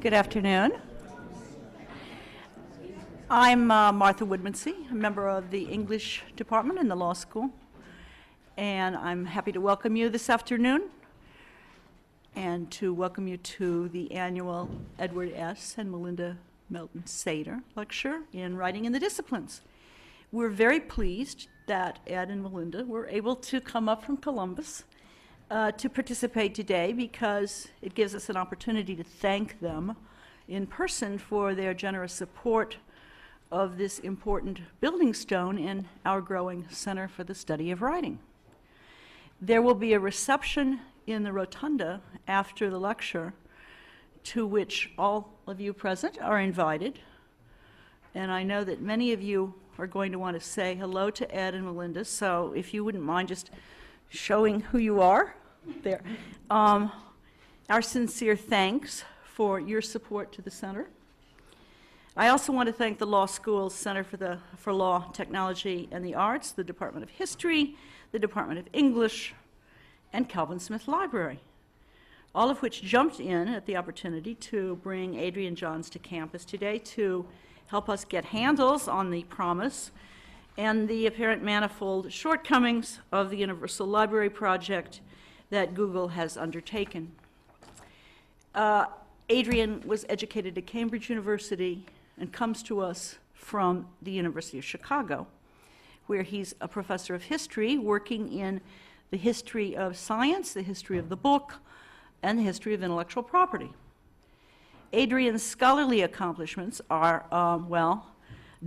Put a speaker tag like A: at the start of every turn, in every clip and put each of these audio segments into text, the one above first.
A: Good afternoon. I'm Martha Woodmansee, a member of the English department in the law school, and I'm happy to welcome you this afternoon and to welcome you to the annual Edward S. and Melinda Melton Sadar lecture in Writing in the Disciplines. We're very pleased that Ed and Melinda were able to come up from Columbus to participate today because it gives us an opportunity to thank them in person for their generous support of this important building stone in our growing Center for the Study of Writing. There will be a reception in the rotunda after the lecture to which all of you present are invited. And I know that many of you are going to want to say hello to Ed and Melinda, so if you wouldn't mind just showing who you are there. Our sincere thanks for your support to the center. I also want to thank the Law School's Center for Law, Technology, and the Arts, the Department of History, the Department of English, and Kelvin Smith Library, all of which jumped in at the opportunity to bring Adrian Johnson to campus today to help us get handles on the promise and the apparent manifold shortcomings of the Universal Library project that Google has undertaken. Adrian was educated at Cambridge University and comes to us from the University of Chicago, where he's a professor of history working in the history of science, the history of the book, and the history of intellectual property. Adrian's scholarly accomplishments are, well,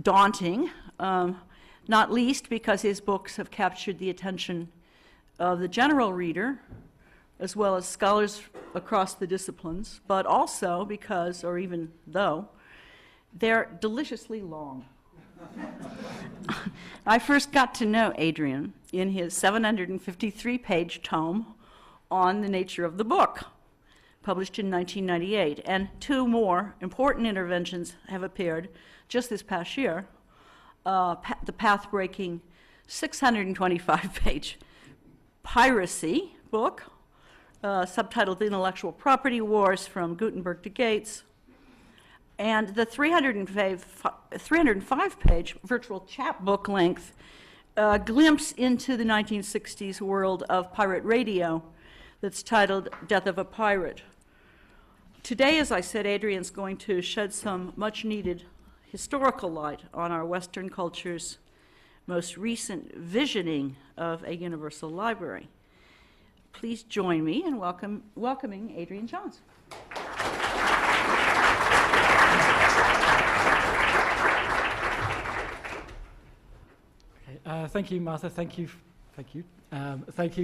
A: daunting, not least because his books have captured the attention of the general reader, as well as scholars across the disciplines, but also because, or even though, they're deliciously long. I first got to know Adrian in his 753-page tome on the nature of the book, published in 1998, and two more important interventions have appeared just this past year. The path-breaking 625-page piracy book, subtitled Intellectual Property Wars from Gutenberg to Gates, and the 305-page virtual chapbook length glimpse into the 1960s world of pirate radio that's titled Death of a Pirate. Today, as I said, Adrian's going to shed some much-needed historical light on our Western culture's most recent visioning of a universal library. Please join me in welcoming Adrian Johnson.
B: Okay, thank you, Martha. Thank you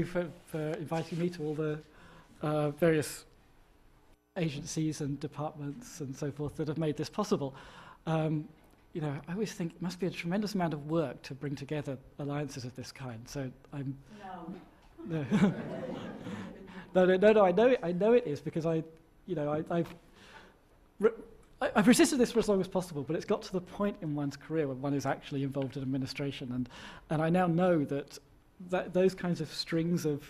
B: for inviting me to all the various agencies and departments and so forth that have made this possible. I always think it must be a tremendous amount of work to bring together alliances of this kind. So I'm. No. No. I know it is because I've resisted this for as long as possible, but it's got to the point in one's career when one is actually involved in administration, and I now know that those kinds of strings of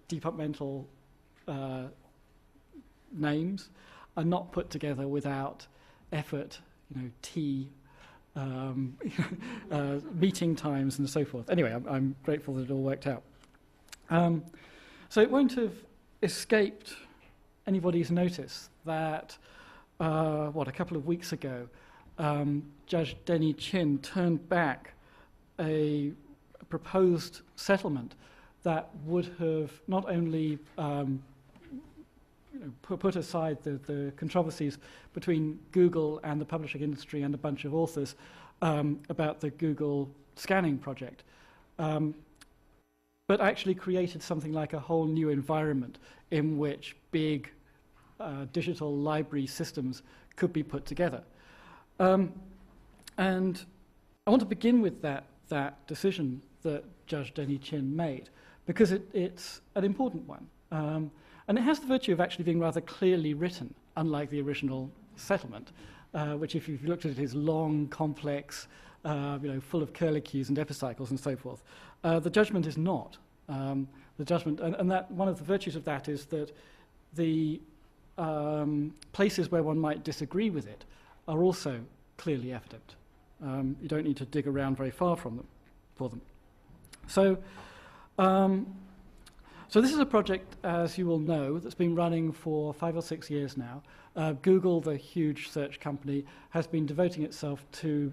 B: departmental names are not put together without effort, tea, meeting times, and so forth. Anyway, I'm grateful that it all worked out. So it won't have escaped anybody's notice that, a couple of weeks ago, Judge Denny Chin turned back a proposed settlement that would have not only put aside the controversies between Google and the publishing industry and a bunch of authors about the Google scanning project, but actually created something like a whole new environment in which big digital library systems could be put together. And I want to begin with that decision that Judge Denny Chin made, because it's an important one. And it has the virtue of actually being rather clearly written, unlike the original settlement, which, if you've looked at it, is long, complex, full of curlicues and epicycles and so forth. The judgment is not. The judgment, and that one of the virtues of that is that the places where one might disagree with it are also clearly evident. You don't need to dig around very far for them. So this is a project, as you will know, that's been running for 5 or 6 years now. Google, the huge search company, has been devoting itself to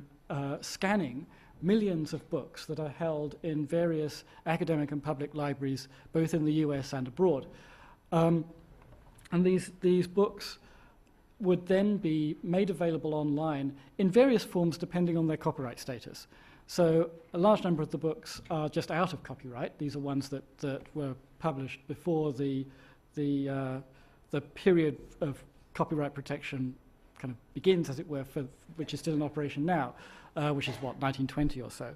B: scanning millions of books that are held in various academic and public libraries, both in the US and abroad. And these books would then be made available online in various forms depending on their copyright status. So a large number of the books are just out of copyright. These are ones that were published before the period of copyright protection kind of begins, as it were, which is still in operation now, which is, 1920 or so.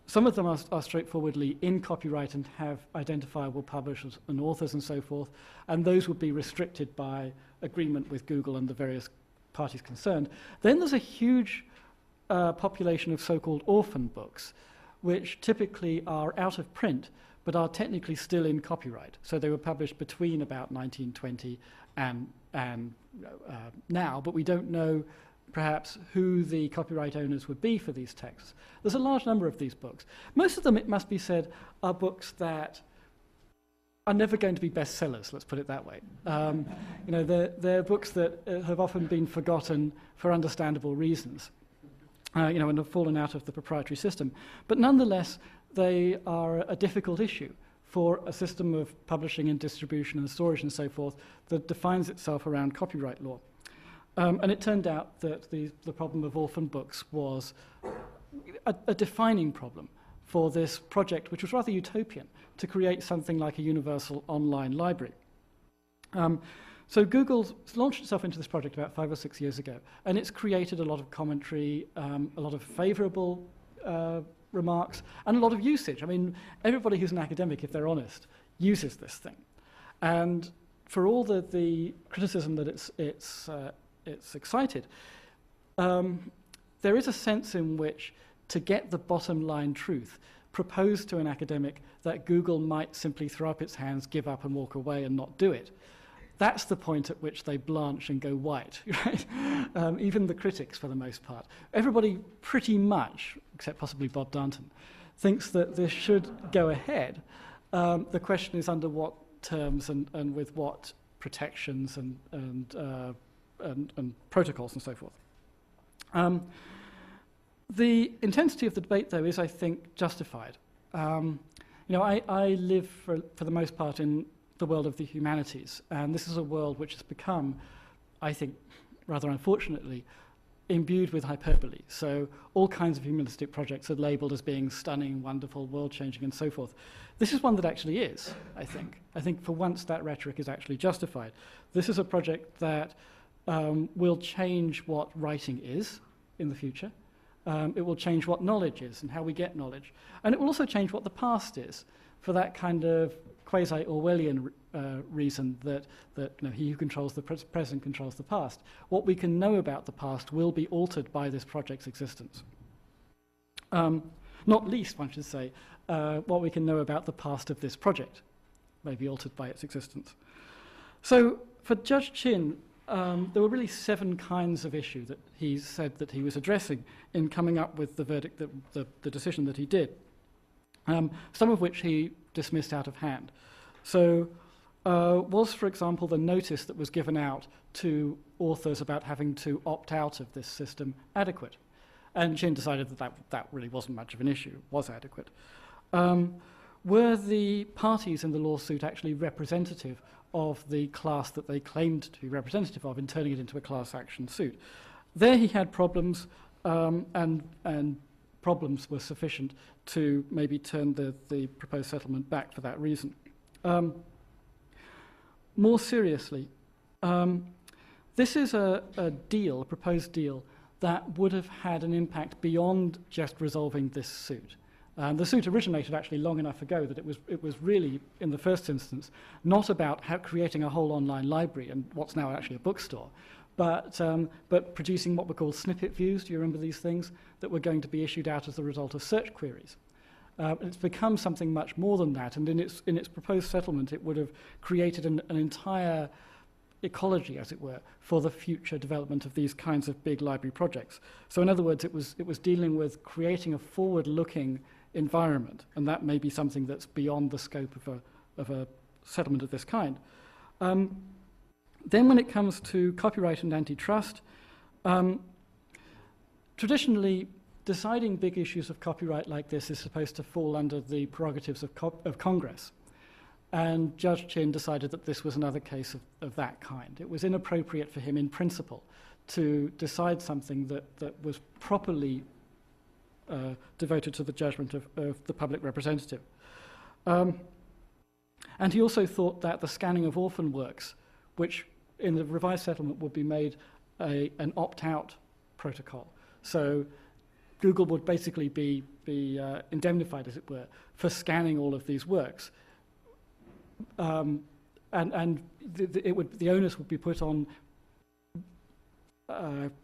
B: Some of them are straightforwardly in copyright and have identifiable publishers and authors and so forth, and those would be restricted by agreement with Google and the various parties concerned. Then there's a huge population of so-called orphan books, which typically are out of print, but are technically still in copyright. So they were published between about 1920 and now, but we don't know perhaps who the copyright owners would be for these texts. There's a large number of these books. Most of them, it must be said, are books that are never going to be bestsellers, let's put it that way. They're books that have often been forgotten for understandable reasons, and have fallen out of the proprietary system. But nonetheless, they are a difficult issue for a system of publishing and distribution and storage and so forth that defines itself around copyright law. And it turned out that the problem of orphan books was a defining problem for this project, which was rather utopian, to create something like a universal online library. So Google launched itself into this project about 5 or 6 years ago, and it's created a lot of commentary, a lot of favorable remarks, and a lot of usage. I mean, everybody who's an academic, if they're honest, uses this thing. And for all the criticism that it's excited, there is a sense in which, to get the bottom line truth, propose to an academic that Google might simply throw up its hands, give up and walk away and not do it. That's the point at which they blanch and go white, right? Even the critics, for the most part. Everybody pretty much, except possibly Bob Darnton, thinks that this should go ahead. The question is under what terms and with what protections and protocols and so forth. The intensity of the debate, though, is, I think, justified. I live, for the most part, in the world of the humanities, and this is a world which has become, I think, rather unfortunately, imbued with hyperbole. So all kinds of humanistic projects are labelled as being stunning, wonderful, world-changing, and so forth. This is one that actually is, I think. I think for once that rhetoric is actually justified. This is a project that will change what writing is in the future. It will change what knowledge is and how we get knowledge. And it will also change what the past is, for that kind of quasi-Orwellian reason that he who controls the present controls the past. What we can know about the past will be altered by this project's existence. Not least, one should say, what we can know about the past of this project may be altered by its existence. So for Judge Chin, there were really 7 kinds of issue that he said that he was addressing in coming up with the verdict, the decision that he did, some of which he dismissed out of hand. So was, for example, the notice that was given out to authors about having to opt out of this system adequate? And Chin decided that really wasn't much of an issue, was adequate. Were the parties in the lawsuit actually representative of the class that they claimed to be representative of in turning it into a class action suit? There he had problems, and problems were sufficient to maybe turn the proposed settlement back for that reason. More seriously, this is a proposed deal, that would have had an impact beyond just resolving this suit. The suit originated actually long enough ago that it was really, in the first instance, not about creating a whole online library and what's now actually a bookstore, but producing what were called snippet views. Do you remember these things? That were going to be issued out as a result of search queries. It's become something much more than that, and in its proposed settlement, it would have created an entire ecology, as it were, for the future development of these kinds of big library projects. So in other words, it was dealing with creating a forward-looking environment, and that may be something that's beyond the scope of a settlement of this kind. Then when it comes to copyright and antitrust, traditionally, deciding big issues of copyright like this is supposed to fall under the prerogatives of Congress. And Judge Chin decided that this was another case of that kind. It was inappropriate for him in principle to decide something that was properly devoted to the judgment of the public representative. And he also thought that the scanning of orphan works, which in the revised settlement would be made an opt-out protocol. So Google would basically be indemnified, as it were, for scanning all of these works. And the onus would be put on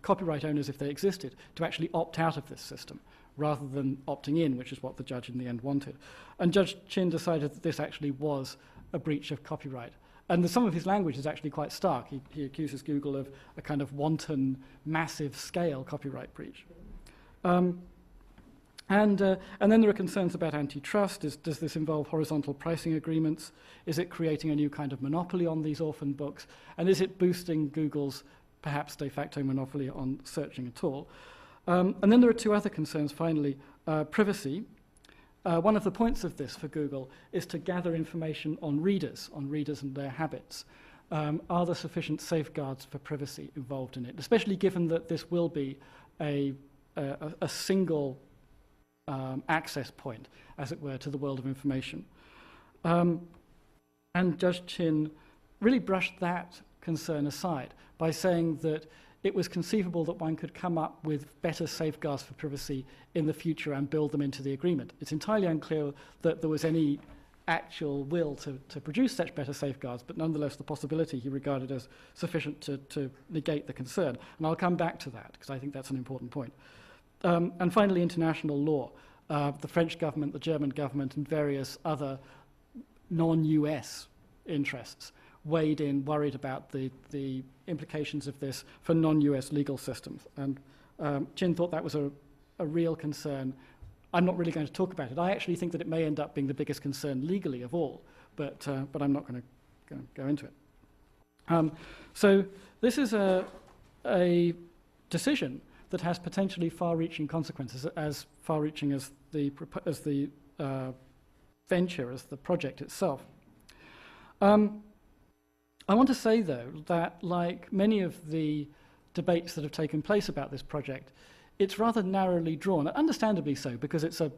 B: copyright owners, if they existed, to actually opt out of this system, rather than opting in, which is what the judge in the end wanted. And Judge Chin decided that this actually was a breach of copyright. And some of his language is actually quite stark. He accuses Google of a kind of wanton, massive-scale copyright breach. And then there are concerns about antitrust. Does this involve horizontal pricing agreements? Is it creating a new kind of monopoly on these orphan books? And is it boosting Google's perhaps de facto monopoly on searching at all? And then there are two other concerns, finally. Privacy. One of the points of this for Google is to gather information on readers and their habits. Are there sufficient safeguards for privacy involved in it, especially given that this will be a single access point, as it were, to the world of information. And Judge Chin really brushed that concern aside by saying that it was conceivable that one could come up with better safeguards for privacy in the future and build them into the agreement. It's entirely unclear that there was any actual will to produce such better safeguards, but nonetheless the possibility he regarded as sufficient to negate the concern. And I'll come back to that, because I think that's an important point. And finally, international law. The French government, the German government, and various other non-US interests weighed in, worried about the implications of this for non-US legal systems. And Chin thought that was a real concern. I'm not really going to talk about it. I actually think that it may end up being the biggest concern legally of all, but I'm not going to go into it. So this is a decision that has potentially far-reaching consequences, as far-reaching as the venture, as the project itself. I want to say, though, that like many of the debates that have taken place about this project, it's rather narrowly drawn, understandably so, because it's a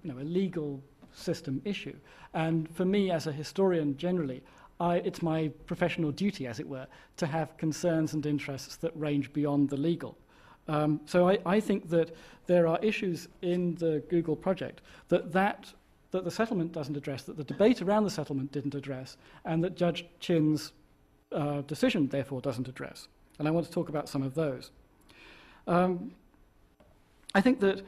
B: legal system issue. And for me, as a historian generally, it's my professional duty, as it were, to have concerns and interests that range beyond the legal. So I think that there are issues in the Google project that the settlement doesn't address, that the debate around the settlement didn't address, and that Judge Chin's decision, therefore, doesn't address. And I want to talk about some of those. I think that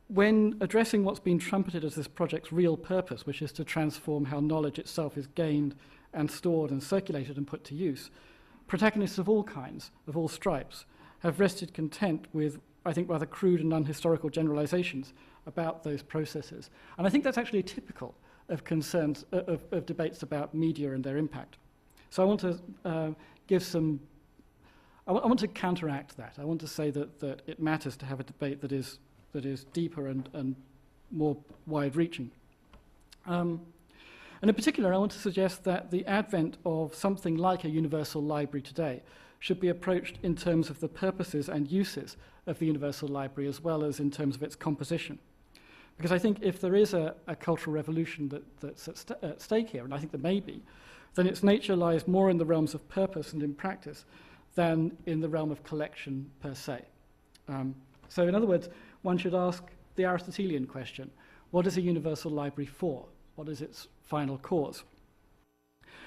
B: when addressing what's been trumpeted as this project's real purpose, which is to transform how knowledge itself is gained and stored and circulated and put to use, protagonists of all kinds, of all stripes, have rested content with, I think, rather crude and unhistorical generalizations about those processes. And I think that's actually typical of concerns, of debates about media and their impact. So I want to I want to counteract that. I want to say that it matters to have a debate that is deeper and more wide-reaching. And in particular, I want to suggest that the advent of something like a universal library today should be approached in terms of the purposes and uses of the universal library, as well as in terms of its composition. Because I think if there is a cultural revolution that's at stake here, and I think there may be, then its nature lies more in the realms of purpose and in practice than in the realm of collection per se. So in other words, one should ask the Aristotelian question: what is a universal library for? What is its final cause?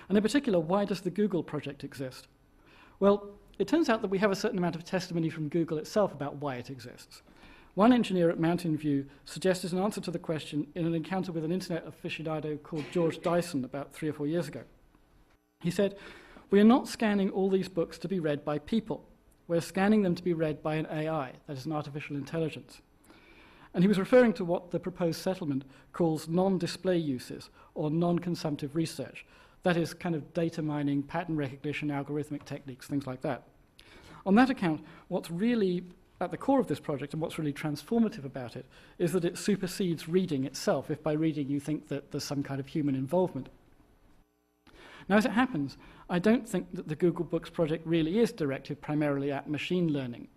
B: And in particular, why does the Google project exist? Well, it turns out that we have a certain amount of testimony from Google itself about why it exists. One engineer at Mountain View suggested an answer to the question in an encounter with an internet aficionado called George Dyson about 3 or 4 years ago. He said, we are not scanning all these books to be read by people. We're scanning them to be read by an AI, that is an artificial intelligence. And he was referring to what the proposed settlement calls non-display uses, or non-consumptive research. That is kind of data mining, pattern recognition, algorithmic techniques, things like that. On that account, what's really at the core of this project and what's really transformative about it is that it supersedes reading itself, if by reading you think that there's some kind of human involvement. Now, as it happens, I don't think that the Google Books project really is directed primarily at machine learning,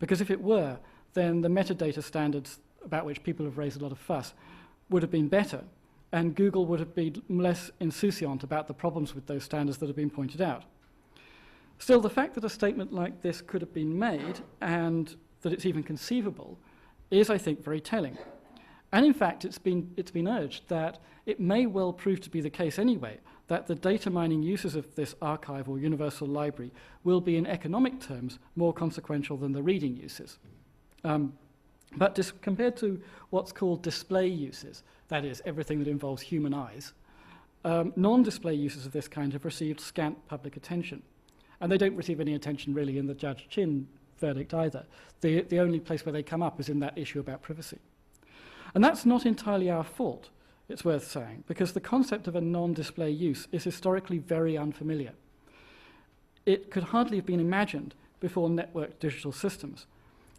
B: because if it were, then the metadata standards about which people have raised a lot of fuss would have been better, and Google would have been less insouciant about the problems with those standards that have been pointed out. Still, the fact that a statement like this could have been made, and that it's even conceivable, is, I think, very telling. And in fact, it's been urged that it may well prove to be the case anyway, that the data mining uses of this archive or universal library will be in economic terms more consequential than the reading uses. But compared to what's called display uses, that is, everything that involves human eyes, non-display uses of this kind have received scant public attention. And they don't receive any attention really in the Judge Chin verdict either. The only place where they come up is in that issue about privacy. And that's not entirely our fault, it's worth saying, because the concept of a non-display use is historically very unfamiliar. It could hardly have been imagined before networked digital systems.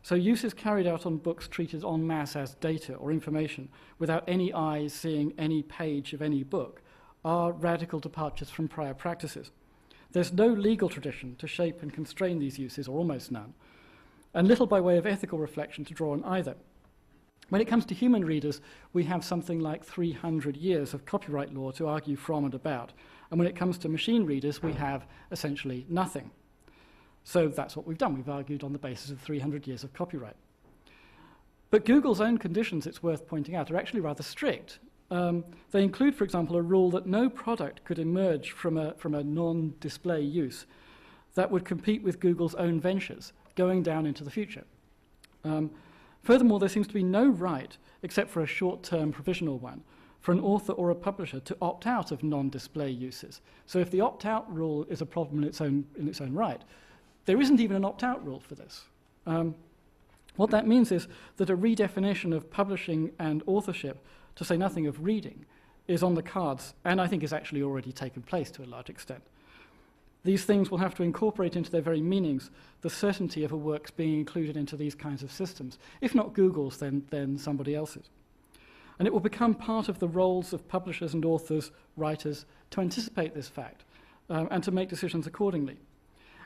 B: So uses carried out on books treated en masse as data or information without any eyes seeing any page of any book are radical departures from prior practices. There's no legal tradition to shape and constrain these uses, or almost none, and little by way of ethical reflection to draw on either. When it comes to human readers, we have something like 300 years of copyright law to argue from and about, and when it comes to machine readers, we have essentially nothing. So that's what we've done. We've argued on the basis of 300 years of copyright. But Google's own conditions, it's worth pointing out, are actually rather strict. They include, for example, a rule that no product could emerge from a non-display use that would compete with Google's own ventures going down into the future. Furthermore, there seems to be no right, except for a short-term provisional one, for an author or a publisher to opt out of non-display uses. So if the opt-out rule is a problem in its own right, there isn't even an opt-out rule for this. What that means is that a redefinition of publishing and authorship, to say nothing of reading, is on the cards, and I think has actually already taken place to a large extent. These things will have to incorporate into their very meanings the certainty of a work's being included into these kinds of systems. If not Google's, then somebody else's. And it will become part of the roles of publishers and authors, writers, to anticipate this fact and to make decisions accordingly.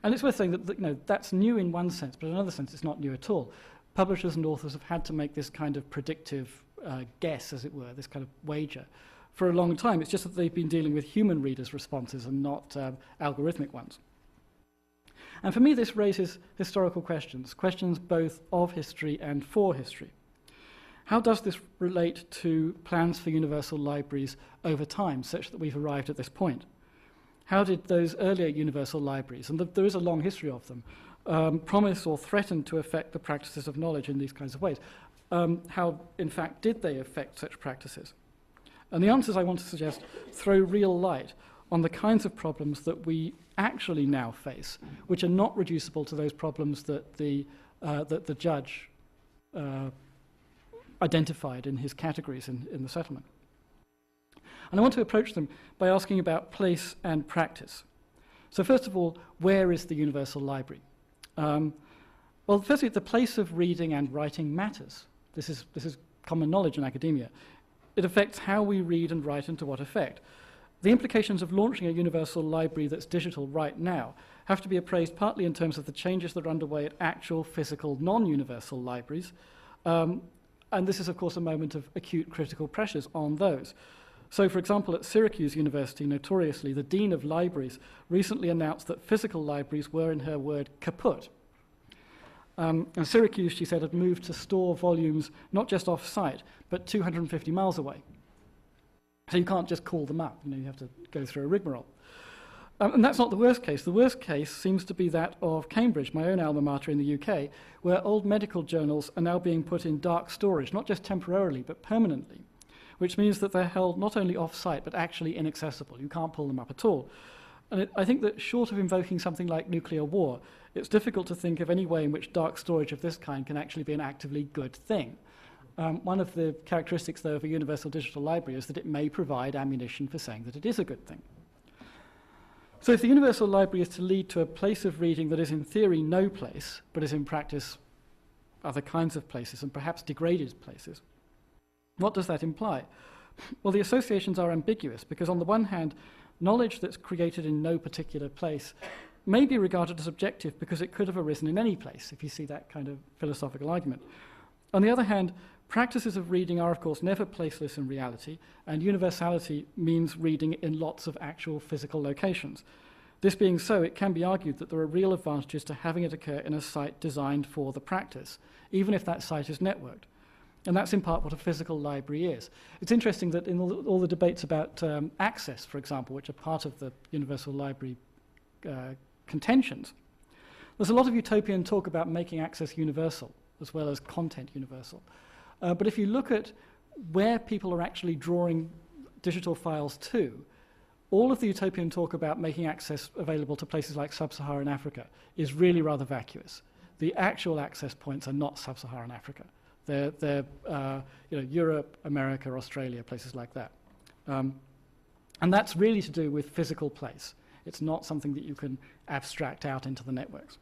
B: And it's worth saying that that's new in one sense, but in another sense it's not new at all. Publishers and authors have had to make this kind of predictive guess, as it were, this kind of wager, for a long time. It's just that they've been dealing with human readers' responses and not algorithmic ones. And for me, this raises historical questions both of history and for history. How does this relate to plans for universal libraries over time, such that we've arrived at this point? How did those earlier universal libraries, and there is a long history of them, promise or threaten to affect the practices of knowledge in these kinds of ways? How, in fact, did they affect such practices? And the answers I want to suggest throw real light on the kinds of problems that we actually now face, which are not reducible to those problems that the judge identified in his categories in the settlement. And I want to approach them by asking about place and practice. So first of all, where is the universal library? Well, firstly, the place of reading and writing matters. This is common knowledge in academia. It affects how we read and write and to what effect. The implications of launching a universal library that's digital right now have to be appraised partly in terms of the changes that are underway at actual physical non-universal libraries. And this is, of course, a moment of acute critical pressures on those. So, for example, at Syracuse University, notoriously, the Dean of Libraries recently announced that physical libraries were, in her word, kaput. And Syracuse, she said, had moved to store volumes not just off-site, but 250 miles away. So you can't just call them up, you have to go through a rigmarole. And that's not the worst case. The worst case seems to be that of Cambridge, my own alma mater in the UK, where old medical journals are now being put in dark storage, not just temporarily, but permanently, which means that they're held not only off-site, but actually inaccessible. You can't pull them up at all. And I think that short of invoking something like nuclear war, it's difficult to think of any way in which dark storage of this kind can actually be an actively good thing. One of the characteristics, though, of a universal digital library is that it may provide ammunition for saying that it is a good thing. So if the universal library is to lead to a place of reading that is in theory no place, but is in practice other kinds of places and perhaps degraded places, what does that imply? Well, the associations are ambiguous because on the one hand, knowledge that's created in no particular place may be regarded as objective because it could have arisen in any place, if you see that kind of philosophical argument. On the other hand, practices of reading are, of course, never placeless in reality, and universality means reading in lots of actual physical locations. This being so, it can be argued that there are real advantages to having it occur in a site designed for the practice, even if that site is networked. And that's in part what a physical library is. It's interesting that in all the debates about access, for example, which are part of the universal library contentions, there's a lot of utopian talk about making access universal, as well as content universal. But if you look at where people are actually drawing digital files to, all of the utopian talk about making access available to places like sub-Saharan Africa is really rather vacuous. The actual access points are not sub-Saharan Africa. They're Europe, America, Australia, places like that. And that's really to do with physical place. It's not something that you can abstract out into the networks.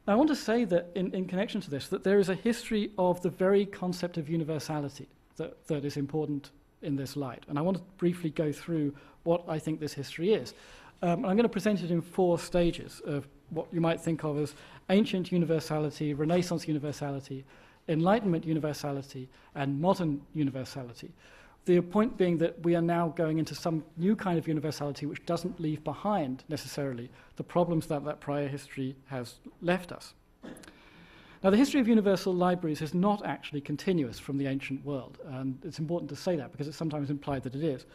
B: I want to say that in connection to this, that there is a history of the very concept of universality that is important in this light. And I want to briefly go through what I think this history is. I'm going to present it in 4 stages of what you might think of as ancient universality, Renaissance universality, Enlightenment universality, and modern universality. The point being that we are now going into some new kind of universality which doesn't leave behind, necessarily, the problems that that prior history has left us. Now, the history of universal libraries is not actually continuous from the ancient world, and it's important to say that because it's sometimes implied that it is.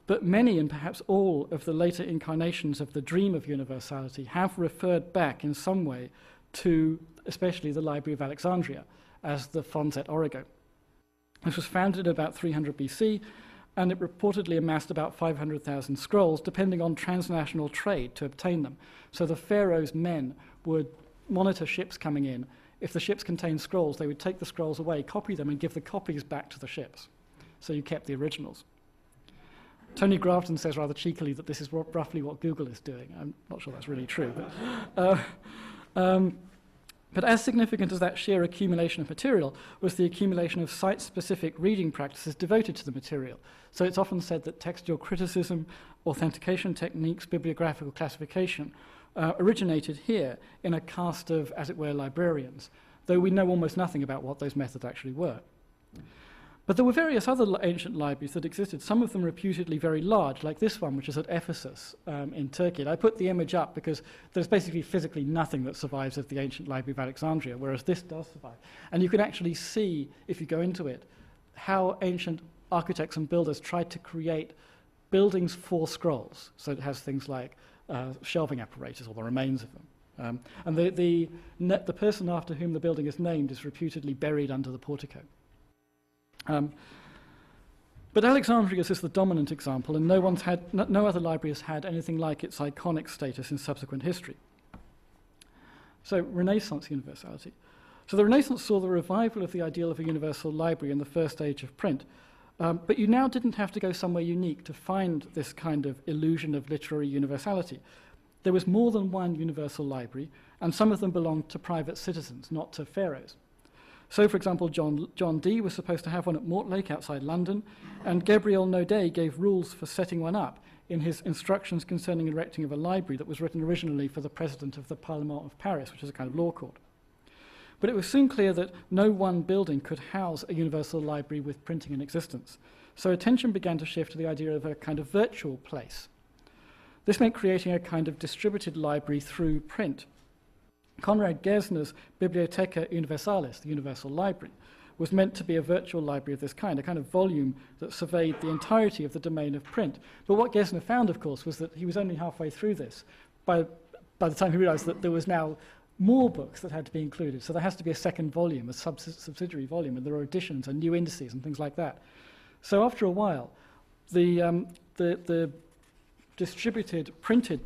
B: But many, and perhaps all, of the later incarnations of the dream of universality have referred back in some way to especially the Library of Alexandria as the Fons et Origo. This was founded in about 300 BC, and it reportedly amassed about 500,000 scrolls, depending on transnational trade to obtain them. So the pharaoh's men would monitor ships coming in. If the ships contained scrolls, they would take the scrolls away, copy them, and give the copies back to the ships. So you kept the originals. Tony Grafton says rather cheekily that this is roughly what Google is doing. I'm not sure that's really true. But as significant as that sheer accumulation of material was the accumulation of site-specific reading practices devoted to the material. So it's often said that textual criticism, authentication techniques, bibliographical classification originated here in a caste of, as it were, librarians, though we know almost nothing about what those methods actually were. But there were various other ancient libraries that existed, some of them reputedly very large, like this one, which is at Ephesus in Turkey. And I put the image up because there's basically physically nothing that survives of the ancient Library of Alexandria, whereas this does survive. And you can actually see, if you go into it, how ancient architects and builders tried to create buildings for scrolls. So it has things like shelving apparatus, or the remains of them. And the person after whom the building is named is reputedly buried under the portico. But Alexandria's is the dominant example, and no other library has had anything like its iconic status in subsequent history. So, Renaissance universality. So the Renaissance saw the revival of the ideal of a universal library in the first age of print, but you now didn't have to go somewhere unique to find this kind of illusion of literary universality. There was more than one universal library, and some of them belonged to private citizens, not to pharaohs. So, for example, John Dee was supposed to have one at Mortlake outside London, and Gabriel Naudet gave rules for setting one up in his instructions concerning erecting of a library that was written originally for the president of the Parlement of Paris, which is a kind of law court. But it was soon clear that no one building could house a universal library with printing in existence. So attention began to shift to the idea of a kind of virtual place. This meant creating a kind of distributed library through print. Konrad Gesner's Bibliotheca Universalis, the Universal Library, was meant to be a virtual library of this kind, a kind of volume that surveyed the entirety of the domain of print. But what Gesner found, of course, was that he was only halfway through this by the time he realized that there was now more books that had to be included. So there has to be a second volume, a subsidiary volume, and there are additions and new indices and things like that. So after a while, the distributed, printed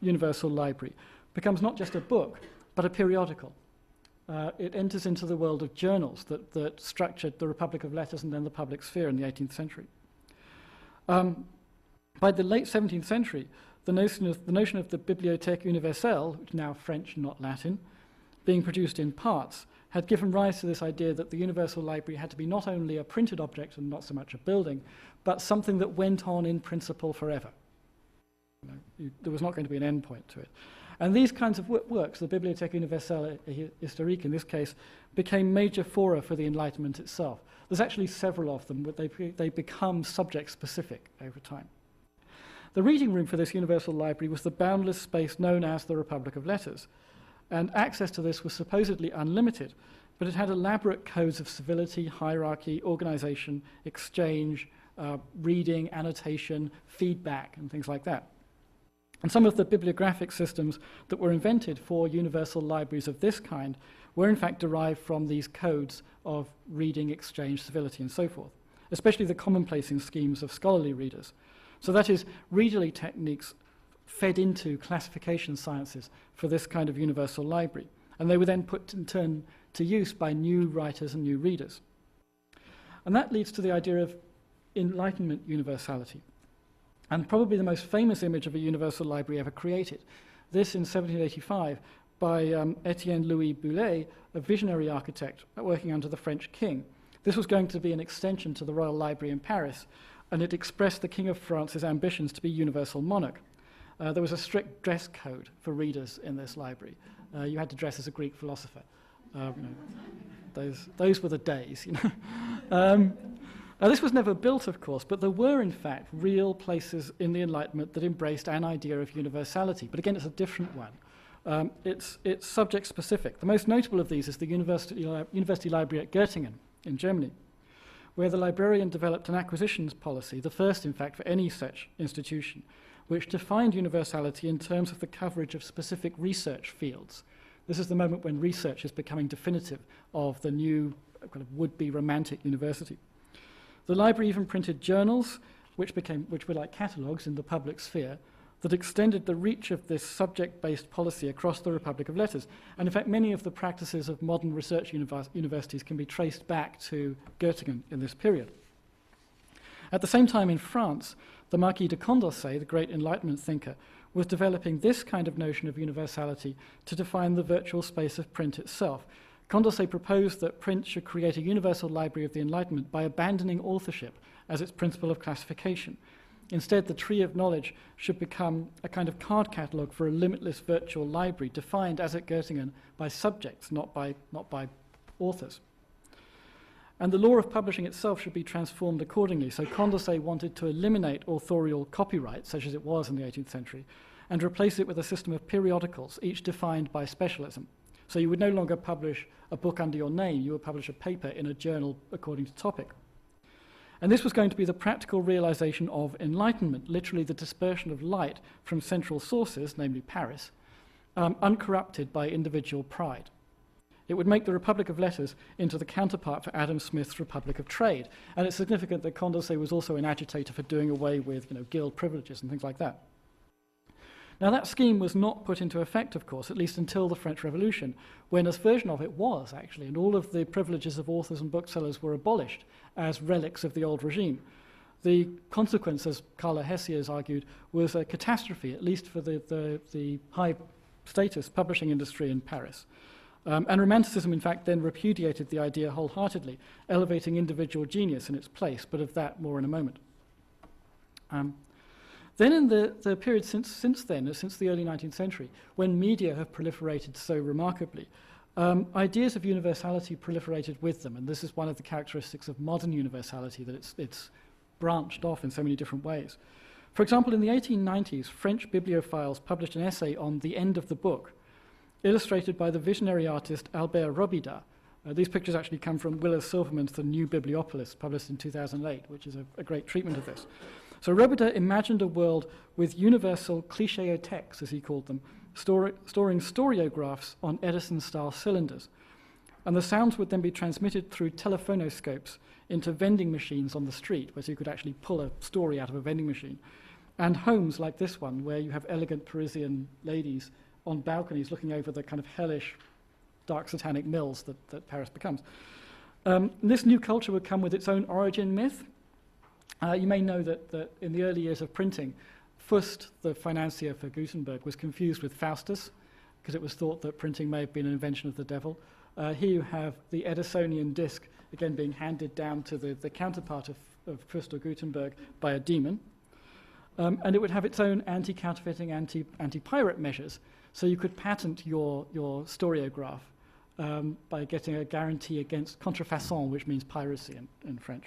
B: universal library becomes not just a book, but a periodical. It enters into the world of journals that structured the Republic of Letters and then the public sphere in the 18th century. By the late 17th century, the notion of the Bibliothèque Universelle, which is now French, not Latin, being produced in parts, had given rise to this idea that the universal library had to be not only a printed object and not so much a building, but something that went on in principle forever. There was not going to be an end point to it. And these kinds of works, the Bibliothèque Universelle Historique in this case, became major fora for the Enlightenment itself. There's actually several of them, but they become subject-specific over time. The reading room for this universal library was the boundless space known as the Republic of Letters, and access to this was supposedly unlimited, but it had elaborate codes of civility, hierarchy, organization, exchange, reading, annotation, feedback, and things like that. And some of the bibliographic systems that were invented for universal libraries of this kind were in fact derived from these codes of reading, exchange, civility, and so forth, especially the commonplacing schemes of scholarly readers. So that is, readerly techniques fed into classification sciences for this kind of universal library, and they were then put in turn to use by new writers and new readers. And that leads to the idea of Enlightenment universality, and probably the most famous image of a universal library ever created. This in 1785 by Étienne Louis Boullé, a visionary architect working under the French king. This was going to be an extension to the Royal Library in Paris, and it expressed the King of France's ambitions to be universal monarch. There was a strict dress code for readers in this library. You had to dress as a Greek philosopher. Those were the days, you know. Now, this was never built, of course, but there were, in fact, real places in the Enlightenment that embraced an idea of universality. But again, it's a different one. It's subject-specific. The most notable of these is the University Library at Göttingen in Germany, where the librarian developed an acquisitions policy, the first, in fact, for any such institution, which defined universality in terms of the coverage of specific research fields. This is the moment when research is becoming definitive of the new kind of would-be romantic university. The library even printed journals, which were like catalogues in the public sphere, that extended the reach of this subject-based policy across the Republic of Letters. And in fact, many of the practices of modern research universities can be traced back to Göttingen in this period. At the same time in France, the Marquis de Condorcet, the great Enlightenment thinker, was developing this kind of notion of universality to define the virtual space of print itself. Condorcet proposed that print should create a universal library of the Enlightenment by abandoning authorship as its principle of classification. Instead, the tree of knowledge should become a kind of card catalogue for a limitless virtual library defined, as at Göttingen, by subjects, not by authors. And the law of publishing itself should be transformed accordingly. So Condorcet wanted to eliminate authorial copyright, such as it was in the 18th century, and replace it with a system of periodicals, each defined by specialism. So you would no longer publish a book under your name, you would publish a paper in a journal according to topic. And this was going to be the practical realization of enlightenment, literally the dispersion of light from central sources, namely Paris, uncorrupted by individual pride. It would make the Republic of Letters into the counterpart for Adam Smith's Republic of Trade. And it's significant that Condorcet was also an agitator for doing away with, guild privileges and things like that. Now, that scheme was not put into effect, of course, at least until the French Revolution, when a version of it was, actually, and all of the privileges of authors and booksellers were abolished as relics of the old regime. The consequence, as Carla Hesse has argued, was a catastrophe, at least for the high-status publishing industry in Paris. And Romanticism, in fact, then repudiated the idea wholeheartedly, elevating individual genius in its place, but of that more in a moment. Then in the period since the early 19th century, when media have proliferated so remarkably, ideas of universality proliferated with them, and this is one of the characteristics of modern universality, that it's branched off in so many different ways. For example, in the 1890s, French bibliophiles published an essay on the end of the book, illustrated by the visionary artist Albert Robida. These pictures actually come from Willa Silverman's The New Bibliopolis, published in 2008, which is a great treatment of this. So Robida imagined a world with universal cliché-texts, as he called them, storing storiographs on Edison-style cylinders. And the sounds would then be transmitted through telephonoscopes into vending machines on the street, where you could actually pull a story out of a vending machine. and homes like this one, where you have elegant Parisian ladies on balconies looking over the kind of hellish, dark satanic mills that Paris becomes. This new culture would come with its own origin myth. You may know that in the early years of printing, Fust, the financier for Gutenberg, was confused with Faustus, because it was thought that printing may have been an invention of the devil. Here you have the Edisonian disc, again being handed down to the counterpart of Fust or Gutenberg by a demon. And it would have its own anti-counterfeiting, anti-pirate measures. So you could patent your storiograph by getting a guarantee against contrefaçon, which means piracy in French.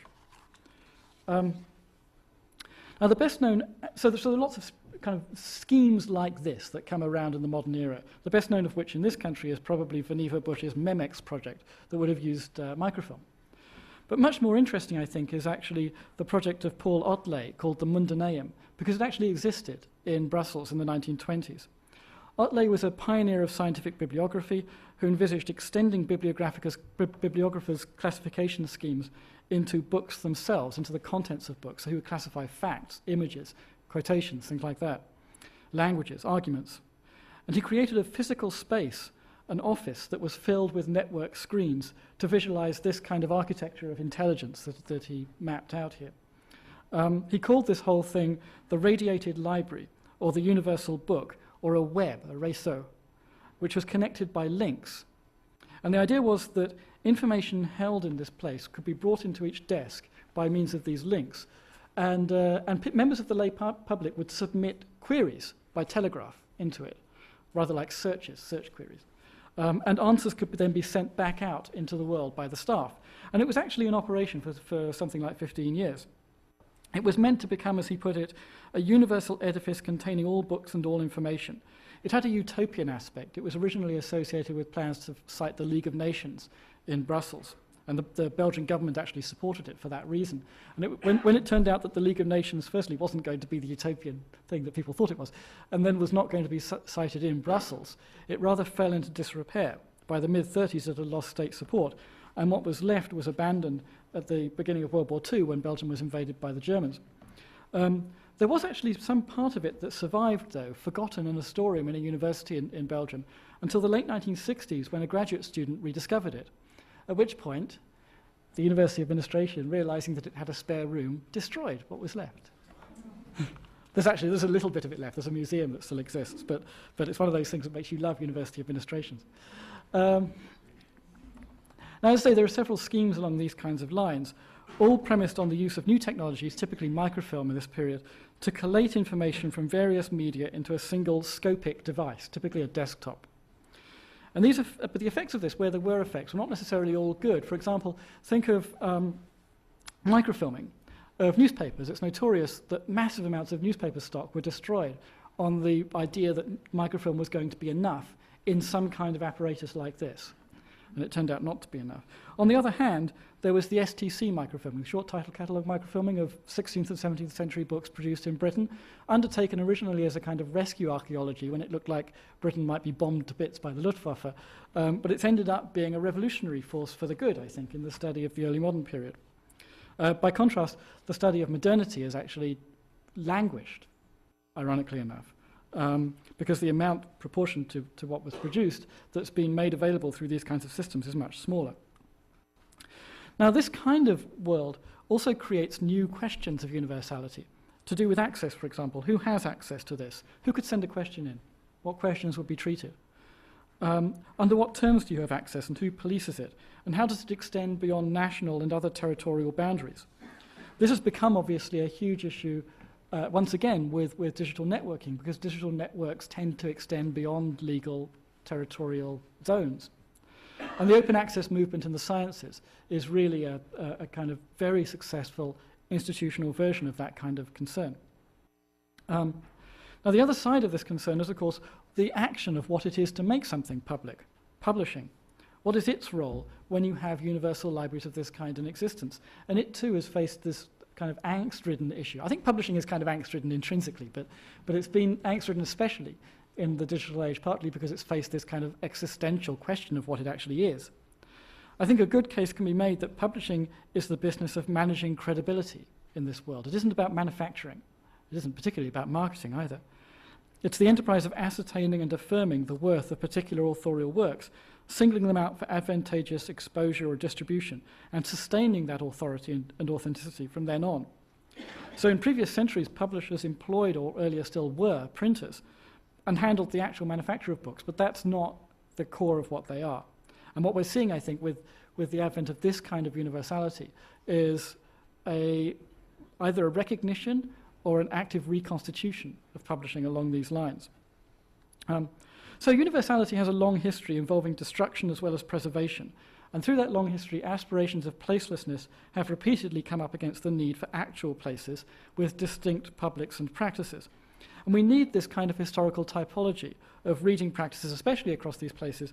B: Now, the best known, so there are lots of kind of schemes like this that come around in the modern era, the best known of which in this country is probably Vannevar Bush's Memex project that would have used microfilm. But much more interesting, I think, is actually the project of Paul Ottley called the Mundaneum, because it actually existed in Brussels in the 1920s. Ottley was a pioneer of scientific bibliography who envisaged extending bibliographers' classification schemes into books themselves, into the contents of books. So he would classify facts, images, quotations, things like that, languages, arguments. And he created a physical space, an office that was filled with network screens to visualize this kind of architecture of intelligence that he mapped out here. He called this whole thing the radiated library, or the universal book, or a web, a réseau, which was connected by links. And the idea was that information held in this place could be brought into each desk by means of these links. And members of the lay public would submit queries by telegraph into it, rather like search queries. And answers could then be sent back out into the world by the staff. And it was actually in operation for something like 15 years. It was meant to become, as he put it, a universal edifice containing all books and all information. It had a utopian aspect. It was originally associated with plans to cite the League of Nations in Brussels. And the Belgian government actually supported it for that reason. And when it turned out that the League of Nations, firstly, wasn't going to be the utopian thing that people thought it was, and then was not going to be cited in Brussels, it rather fell into disrepair. By the mid-30s, it had lost state support, and what was left was abandoned at the beginning of World War II when Belgium was invaded by the Germans. There was actually some part of it that survived, though, forgotten in a storeroom in a university in Belgium, until the late 1960s when a graduate student rediscovered it. At which point, the university administration, realizing that it had a spare room, destroyed what was left. There's a little bit of it left. There's a museum that still exists, but it's one of those things that makes you love university administrations. Now, as I say, there are several schemes along these kinds of lines, all premised on the use of new technologies, typically microfilm in this period, to collate information from various media into a single scopic device, typically a desktop. And but the effects of this, where there were effects, were not necessarily all good. For example, think of microfilming of newspapers. It's notorious that massive amounts of newspaper stock were destroyed on the idea that microfilm was going to be enough in some kind of apparatus like this. And it turned out not to be enough. On the other hand, there was the STC microfilming, short title catalogue microfilming of 16th and 17th century books produced in Britain, undertaken originally as a kind of rescue archaeology when it looked like Britain might be bombed to bits by the Luftwaffe. But it's ended up being a revolutionary force for the good, I think, in the study of the early modern period. By contrast, the study of modernity has actually languished, ironically enough. Because the amount proportion to what was produced that's been made available through these kinds of systems is much smaller. Now, this kind of world also creates new questions of universality, to do with access, for example. Who has access to this? Who could send a question in? What questions would be treated? Under what terms do you have access, and who polices it? And how does it extend beyond national and other territorial boundaries? This has become, obviously, a huge issue once again, with digital networking, because digital networks tend to extend beyond legal territorial zones. And the open access movement in the sciences is really a kind of very successful institutional version of that kind of concern. Now, the other side of this concern is, of course, the action of what it is to make something public, publishing. What is its role when you have universal libraries of this kind in existence? And it, too, has faced this kind of angst-ridden issue. I think publishing is kind of angst-ridden intrinsically, but it's been angst-ridden especially in the digital age, partly because it's faced this kind of existential question of what it actually is. I think a good case can be made that publishing is the business of managing credibility in this world. It isn't about manufacturing. It isn't particularly about marketing either. It's the enterprise of ascertaining and affirming the worth of particular authorial works, singling them out for advantageous exposure or distribution, and sustaining that authority and authenticity from then on. So in previous centuries, publishers employed, or earlier still were, printers, and handled the actual manufacture of books, but that's not the core of what they are. And what we're seeing, I think, with the advent of this kind of universality is either a recognition or an active reconstitution of publishing along these lines. So universality has a long history involving destruction as well as preservation. And through that long history, aspirations of placelessness have repeatedly come up against the need for actual places with distinct publics and practices. And we need this kind of historical typology of reading practices, especially across these places,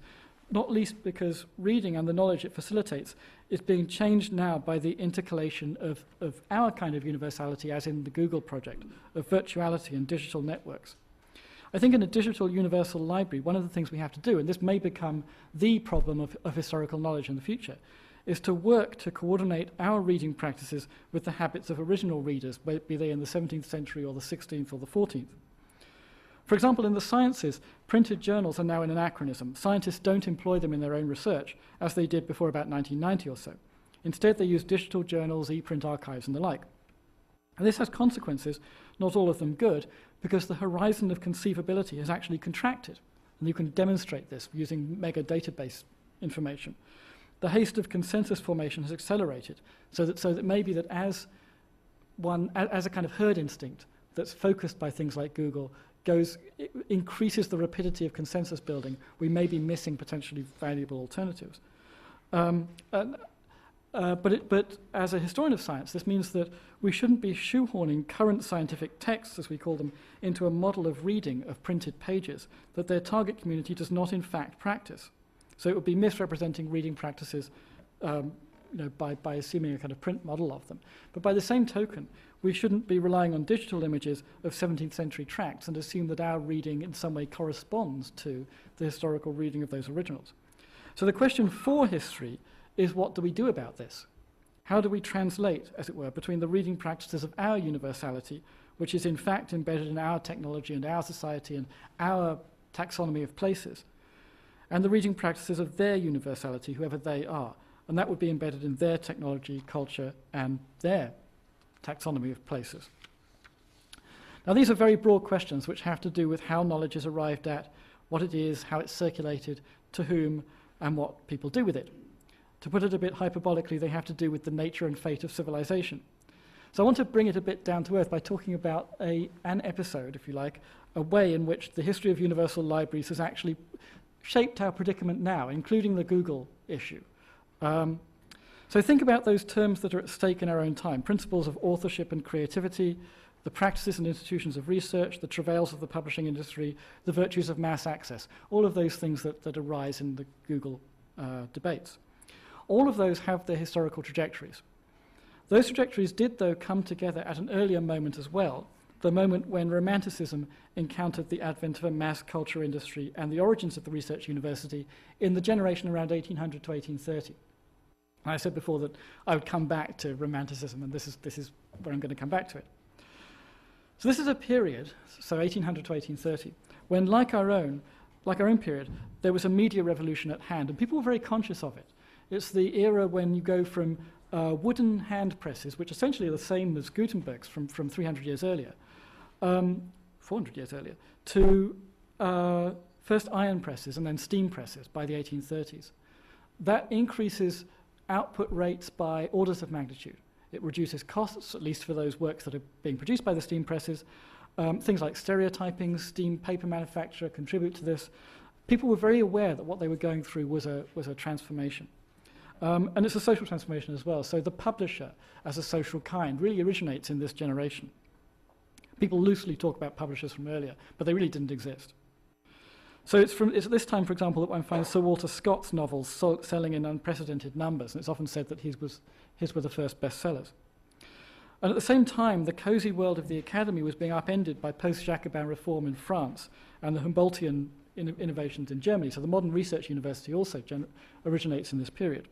B: not least because reading and the knowledge it facilitates is being changed now by the intercalation of our kind of universality, as in the Google project, of virtuality and digital networks. I think in a digital universal library, one of the things we have to do, and this may become the problem of historical knowledge in the future, is to work to coordinate our reading practices with the habits of original readers, be they in the 17th century or the 16th or the 14th. For example, in the sciences, printed journals are now an anachronism. Scientists don't employ them in their own research, as they did before about 1990 or so. Instead, they use digital journals, e-print archives, and the like. And this has consequences, not all of them good, because the horizon of conceivability has actually contracted. And you can demonstrate this using mega database information. The haste of consensus formation has accelerated, so that maybe that as a kind of herd instinct that's focused by things like Google increases the rapidity of consensus building, we may be missing potentially valuable alternatives. But as a historian of science, this means that we shouldn't be shoehorning current scientific texts, as we call them, into a model of reading of printed pages that their target community does not in fact practice. So it would be misrepresenting reading practices by assuming a kind of print model of them. But by the same token, we shouldn't be relying on digital images of 17th century tracts and assume that our reading in some way corresponds to the historical reading of those originals. So the question for history is, what do we do about this? How do we translate, as it were, between the reading practices of our universality, which is in fact embedded in our technology and our society and our taxonomy of places, and the reading practices of their universality, whoever they are, and that would be embedded in their technology, culture, and their taxonomy of places. Now, these are very broad questions which have to do with how knowledge is arrived at, what it is, how it's circulated, to whom, and what people do with it. To put it a bit hyperbolically, they have to do with the nature and fate of civilization. So I want to bring it a bit down to earth by talking about an episode, if you like, a way in which the history of universal libraries has actually shaped our predicament now, including the Google issue. So think about those terms that are at stake in our own time: principles of authorship and creativity, the practices and institutions of research, the travails of the publishing industry, the virtues of mass access, all of those things that arise in the Google debates. All of those have their historical trajectories. Those trajectories did, though, come together at an earlier moment as well, the moment when Romanticism encountered the advent of a mass culture industry and the origins of the research university in the generation around 1800 to 1830. And I said before that I would come back to Romanticism, and this is where I'm going to come back to it. So this is a period, so 1800 to 1830, when, like our own period, there was a media revolution at hand, and people were very conscious of it. It's the era when you go from wooden hand presses, which essentially are the same as Gutenberg's from 300 years earlier, 400 years earlier, to first iron presses and then steam presses by the 1830s. That increases output rates by orders of magnitude. It reduces costs, at least for those works that are being produced by the steam presses. Things like stereotyping, steam paper manufacture contribute to this. People were very aware that what they were going through was a transformation. And it's a social transformation as well. So the publisher, as a social kind, really originates in this generation. People loosely talk about publishers from earlier, but they really didn't exist. So it's at this time, for example, that one finds Sir Walter Scott's novels selling in unprecedented numbers, and it's often said that his were the first bestsellers. And at the same time, the cosy world of the academy was being upended by post-Jacobin reform in France and the Humboldtian innovations in Germany. So the modern research university also originates in this period.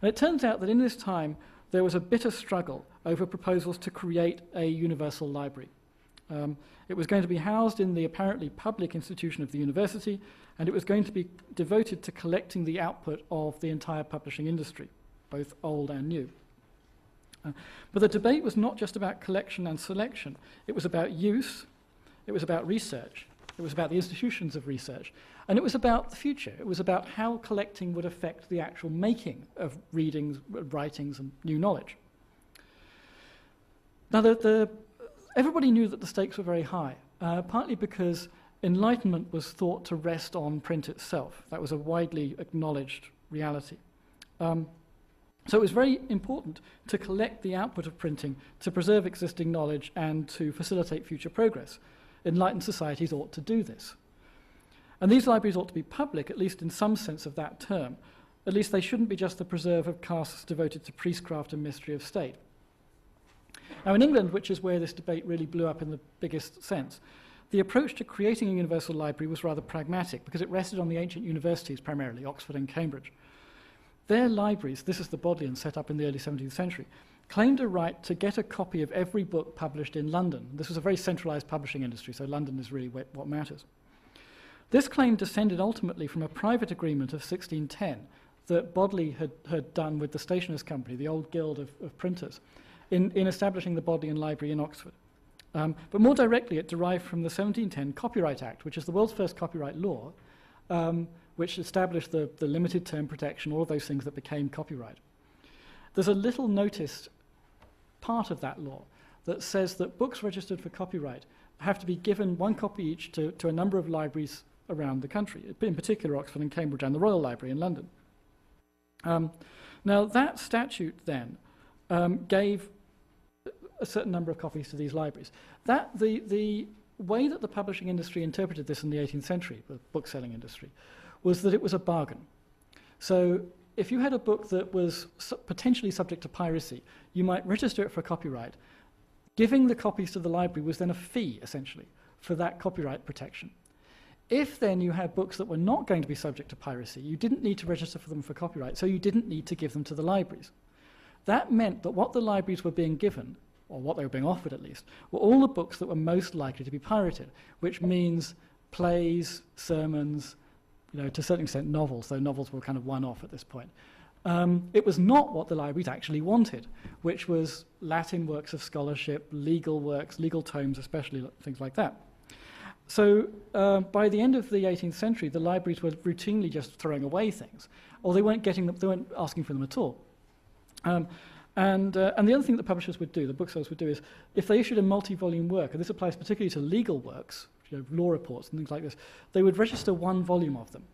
B: And it turns out that in this time, there was a bitter struggle over proposals to create a universal library. It was going to be housed in the apparently public institution of the university, and it was going to be devoted to collecting the output of the entire publishing industry, both old and new. But the debate was not just about collection and selection. It was about use, it was about research, it was about the institutions of research, and it was about the future. It was about how collecting would affect the actual making of readings, writings, and new knowledge. Now, everybody knew that the stakes were very high, partly because Enlightenment was thought to rest on print itself. That was a widely acknowledged reality. So it was very important to collect the output of printing, to preserve existing knowledge, and to facilitate future progress. Enlightened societies ought to do this. And these libraries ought to be public, at least in some sense of that term. At least they shouldn't be just the preserve of castes devoted to priestcraft and mystery of state. Now, in England, which is where this debate really blew up in the biggest sense, the approach to creating a universal library was rather pragmatic because it rested on the ancient universities primarily, Oxford and Cambridge. Their libraries, this is the Bodleian set up in the early 17th century, claimed a right to get a copy of every book published in London. This was a very centralised publishing industry, so London is really what matters. This claim descended ultimately from a private agreement of 1610 that Bodley had done with the Stationers' Company, the old guild of printers, in establishing the Bodleian Library in Oxford. But more directly, it derived from the 1710 Copyright Act, which is the world's first copyright law, which established the limited term protection, all of those things that became copyright. There's a little noticed part of that law that says that books registered for copyright have to be given one copy each to a number of libraries around the country, in particular Oxford and Cambridge and the Royal Library in London. Now, that statute then gave a certain number of copies to these libraries. The way that the publishing industry interpreted this in the 18th century, the book-selling industry, was that it was a bargain. So if you had a book that was potentially subject to piracy, you might register it for copyright. Giving the copies to the library was then a fee, essentially, for that copyright protection. If then you had books that were not going to be subject to piracy, you didn't need to register for them for copyright, so you didn't need to give them to the libraries. That meant that what the libraries were being given, or what they were being offered at least, were all the books that were most likely to be pirated, which means plays, sermons, to a certain extent novels, though novels were kind of one-off at this point. It was not what the libraries actually wanted, which was Latin works of scholarship, legal works, legal tomes, especially things like that. So by the end of the 18th century, the libraries were routinely just throwing away things, or they weren't getting them, they weren't asking for them at all. And the other thing that publishers would do, the booksellers would do, is if they issued a multi-volume work, and this applies particularly to legal works, law reports and things like this, they would register one volume of them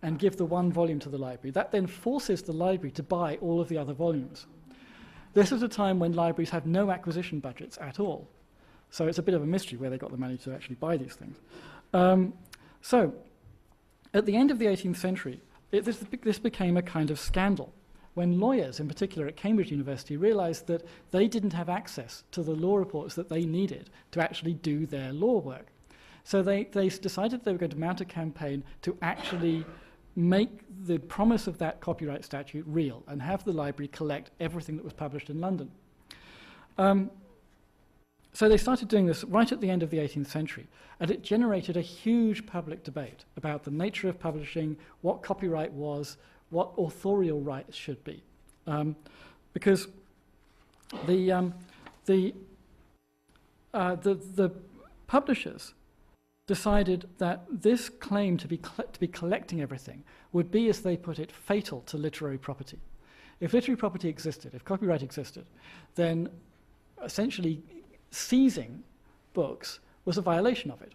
B: and give the one volume to the library. That then forces the library to buy all of the other volumes. This is a time when libraries have no acquisition budgets at all. So it's a bit of a mystery where they got the money to actually buy these things. So at the end of the 18th century, this became a kind of scandal, when lawyers, in particular at Cambridge University, realized that they didn't have access to the law reports that they needed to actually do their law work. So they decided they were going to mount a campaign to actually make the promise of that copyright statute real and have the library collect everything that was published in London. So they started doing this right at the end of the 18th century, and it generated a huge public debate about the nature of publishing, what copyright was, what authorial rights should be, because the publishers decided that this claim to be collecting everything would be, as they put it, fatal to literary property. If literary property existed, if copyright existed, then essentially seizing books was a violation of it.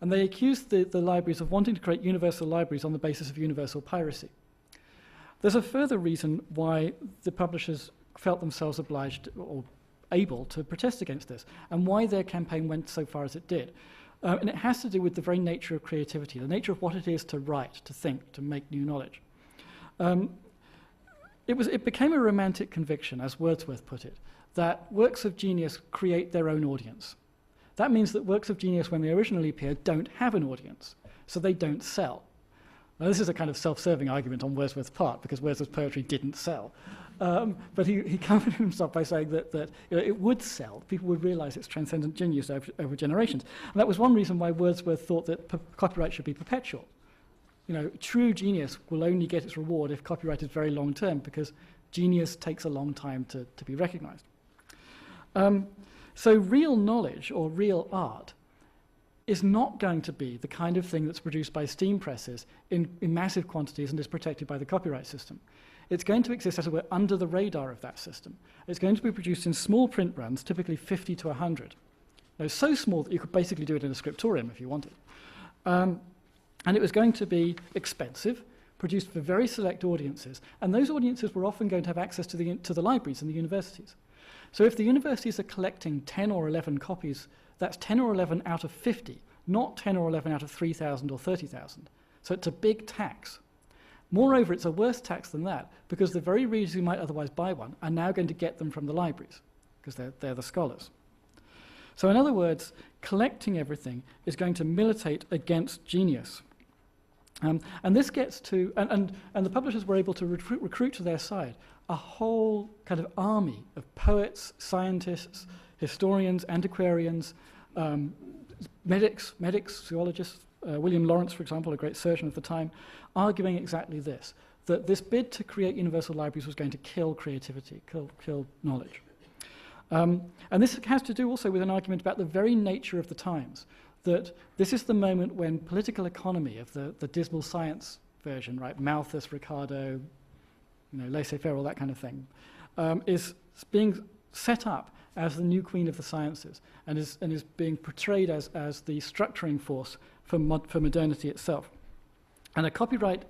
B: And they accused the libraries of wanting to create universal libraries on the basis of universal piracy. There's a further reason why the publishers felt themselves obliged or able to protest against this, and why their campaign went so far as it did. And it has to do with the very nature of creativity, the nature of what it is to write, to think, to make new knowledge. It became a romantic conviction, as Wordsworth put it, that works of genius create their own audience. That means that works of genius, when they originally appear, don't have an audience, so they don't sell. Now, this is a kind of self-serving argument on Wordsworth's part, because Wordsworth's poetry didn't sell. But he comforted himself by saying that it would sell. People would realize its transcendent genius over generations. And that was one reason why Wordsworth thought that copyright should be perpetual. True genius will only get its reward if copyright is very long term, because genius takes a long time to be recognized. So real knowledge or real art is not going to be the kind of thing that's produced by steam presses in massive quantities and is protected by the copyright system. It's going to exist, as it were, under the radar of that system. It's going to be produced in small print runs, typically 50 to 100. So small that you could basically do it in a scriptorium if you wanted. And it was going to be expensive, produced for very select audiences, and those audiences were often going to have access to the libraries and the universities. So if the universities are collecting 10 or 11 copies, that's 10 or 11 out of 50, not 10 or 11 out of 3,000 or 30,000. So it's a big tax. Moreover, it's a worse tax than that, because the very readers who might otherwise buy one are now going to get them from the libraries, because they're the scholars. So in other words, collecting everything is going to militate against genius. And this gets to, and the publishers were able to recruit to their side a whole kind of army of poets, scientists, historians, antiquarians, medics, zoologists. William Lawrence, for example, a great surgeon of the time, arguing exactly this, that this bid to create universal libraries was going to kill creativity, kill knowledge. And this has to do also with an argument about the very nature of the times, that this is the moment when political economy of the dismal science version, right, Malthus, Ricardo, laissez-faire, all that kind of thing, is being set up as the new queen of the sciences and is being portrayed as the structuring force for modernity itself. And a copyright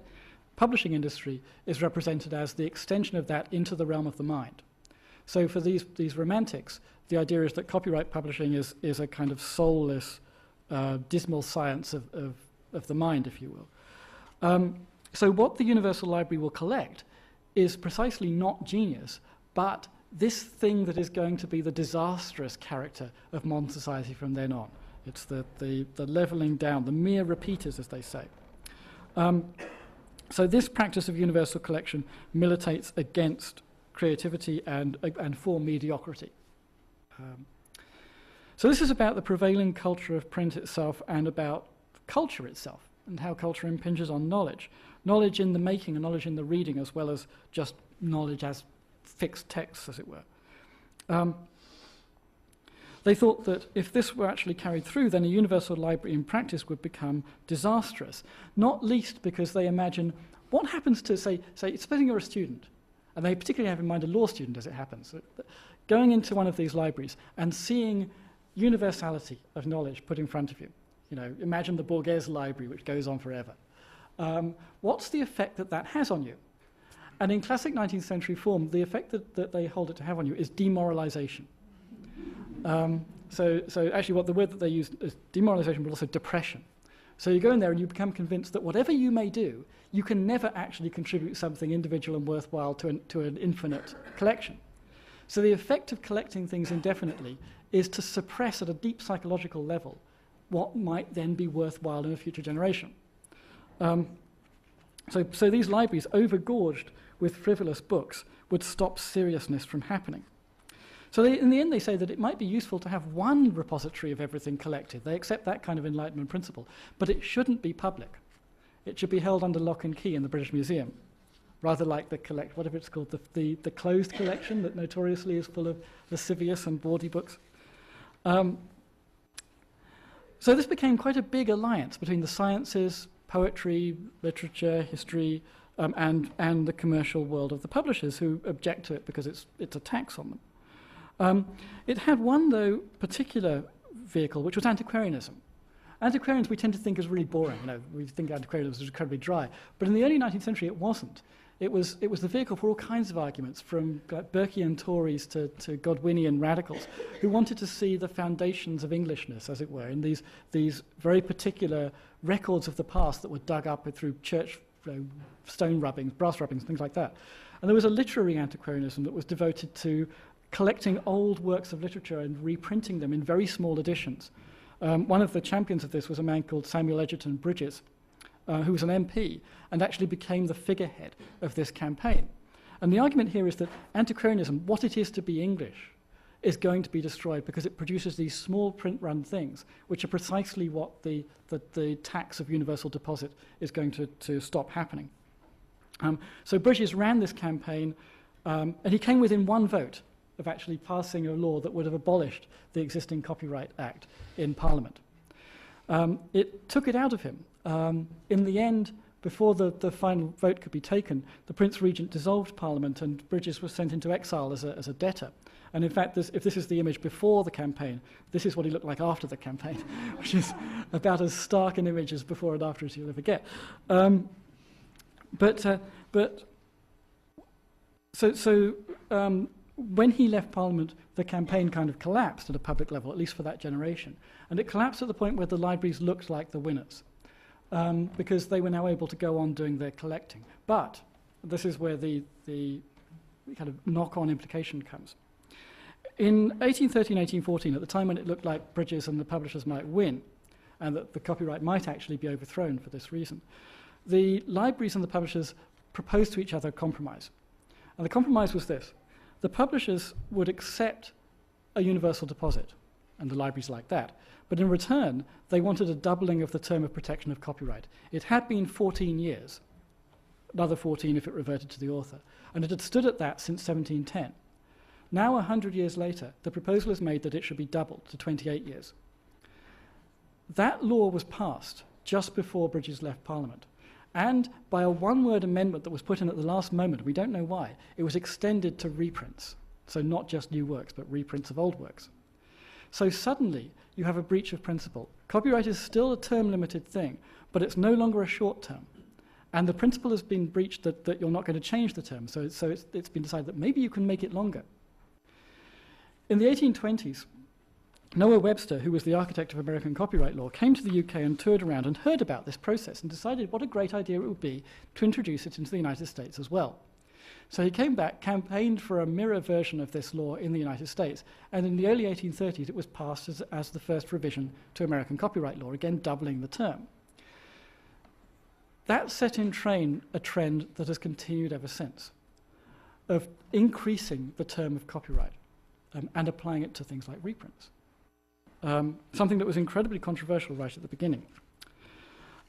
B: publishing industry is represented as the extension of that into the realm of the mind. So for these romantics, the idea is that copyright publishing is a kind of soulless, dismal science of the mind, if you will. So what the Universal Library will collect is precisely not genius, but this thing that is going to be the disastrous character of modern society from then on. It's the levelling down, the mere repeaters, as they say. So this practice of universal collection militates against creativity and for mediocrity. So this is about the prevailing culture of print itself and about culture itself and how culture impinges on knowledge. Knowledge in the making and knowledge in the reading, as well as just knowledge as fixed texts, as it were. They thought that if this were actually carried through, then a universal library in practice would become disastrous, not least because they imagine what happens to, say supposing you're a student, and they particularly have in mind a law student as it happens, going into one of these libraries and seeing universality of knowledge put in front of you. Imagine the Borghese library, which goes on forever. What's the effect that has on you? And in classic 19th century form, the effect that they hold it to have on you is demoralization. So actually what the word that they use is demoralization, but also depression. So you go in there and you become convinced that whatever you may do, you can never actually contribute something individual and worthwhile to an infinite collection. So the effect of collecting things indefinitely is to suppress at a deep psychological level what might then be worthwhile in a future generation. So these libraries, overgorged with frivolous books, would stop seriousness from happening. So in the end, they say that it might be useful to have one repository of everything collected. They accept that kind of Enlightenment principle, but it shouldn't be public. It should be held under lock and key in the British Museum, rather like whatever it's called, the closed collection that notoriously is full of lascivious and bawdy books. So this became quite a big alliance between the sciences, poetry, literature, history, and the commercial world of the publishers who object to it because it's a tax on them. It had one, though, particular vehicle, which was antiquarianism. Antiquarians we tend to think is really boring. We think antiquarianism is incredibly dry. But in the early 19th century, it wasn't. It was the vehicle for all kinds of arguments, from Burkean Tories to Godwinian radicals, who wanted to see the foundations of Englishness, as it were, in these very particular records of the past that were dug up through church stone rubbings, brass rubbings, things like that. And there was a literary antiquarianism that was devoted to collecting old works of literature and reprinting them in very small editions. One of the champions of this was a man called Samuel Egerton Bridges, who was an MP and actually became the figurehead of this campaign. And the argument here is that antiquarianism, what it is to be English, is going to be destroyed because it produces these small print-run things, which are precisely what the tax of universal deposit is going to stop happening. So Bridges ran this campaign, and he came within one vote of actually passing a law that would have abolished the existing Copyright Act in Parliament. It took it out of him. In the end, before the final vote could be taken, the Prince Regent dissolved Parliament and Bridges was sent into exile as a debtor. And in fact, if this is the image before the campaign, this is what he looked like after the campaign, which is about as stark an image as before and after as you'll ever get. When he left Parliament, the campaign kind of collapsed at a public level, at least for that generation. And it collapsed at the point where the libraries looked like the winners, because they were now able to go on doing their collecting. But this is where the kind of knock-on implication comes. In 1813, 1814, at the time when it looked like Bridges and the publishers might win, and that the copyright might actually be overthrown for this reason, the libraries and the publishers proposed to each other a compromise. And the compromise was this. The publishers would accept a universal deposit, and the libraries like that. But in return, they wanted a doubling of the term of protection of copyright. It had been 14 years, another 14 if it reverted to the author, and it had stood at that since 1710. Now, 100 years later, the proposal is made that it should be doubled to 28 years. That law was passed just before Bridges left Parliament. And by a one-word amendment that was put in at the last moment, we don't know why, it was extended to reprints. So not just new works, but reprints of old works. So suddenly, you have a breach of principle. Copyright is still a term-limited thing, but it's no longer a short term. And the principle has been breached that you're not going to change the term. So it's been decided that maybe you can make it longer. In the 1820s, Noah Webster, who was the architect of American copyright law, came to the UK and toured around and heard about this process and decided what a great idea it would be to introduce it into the United States as well. So he came back, campaigned for a mirror version of this law in the United States, and in the early 1830s it was passed as the first revision to American copyright law, again doubling the term. That set in train a trend that has continued ever since, of increasing the term of copyright and applying it to things like reprints. Something that was incredibly controversial right at the beginning.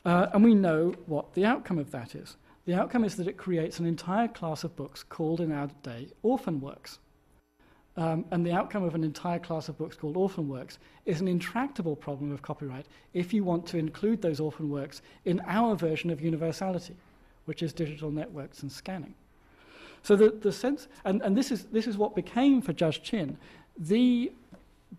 B: And we know what the outcome of that is. The outcome is that it creates an entire class of books called in our day orphan works. And the outcome of an entire class of books called orphan works is an intractable problem of copyright if you want to include those orphan works in our version of universality, which is digital networks and scanning. So the sense, and this is what became for Judge Chin the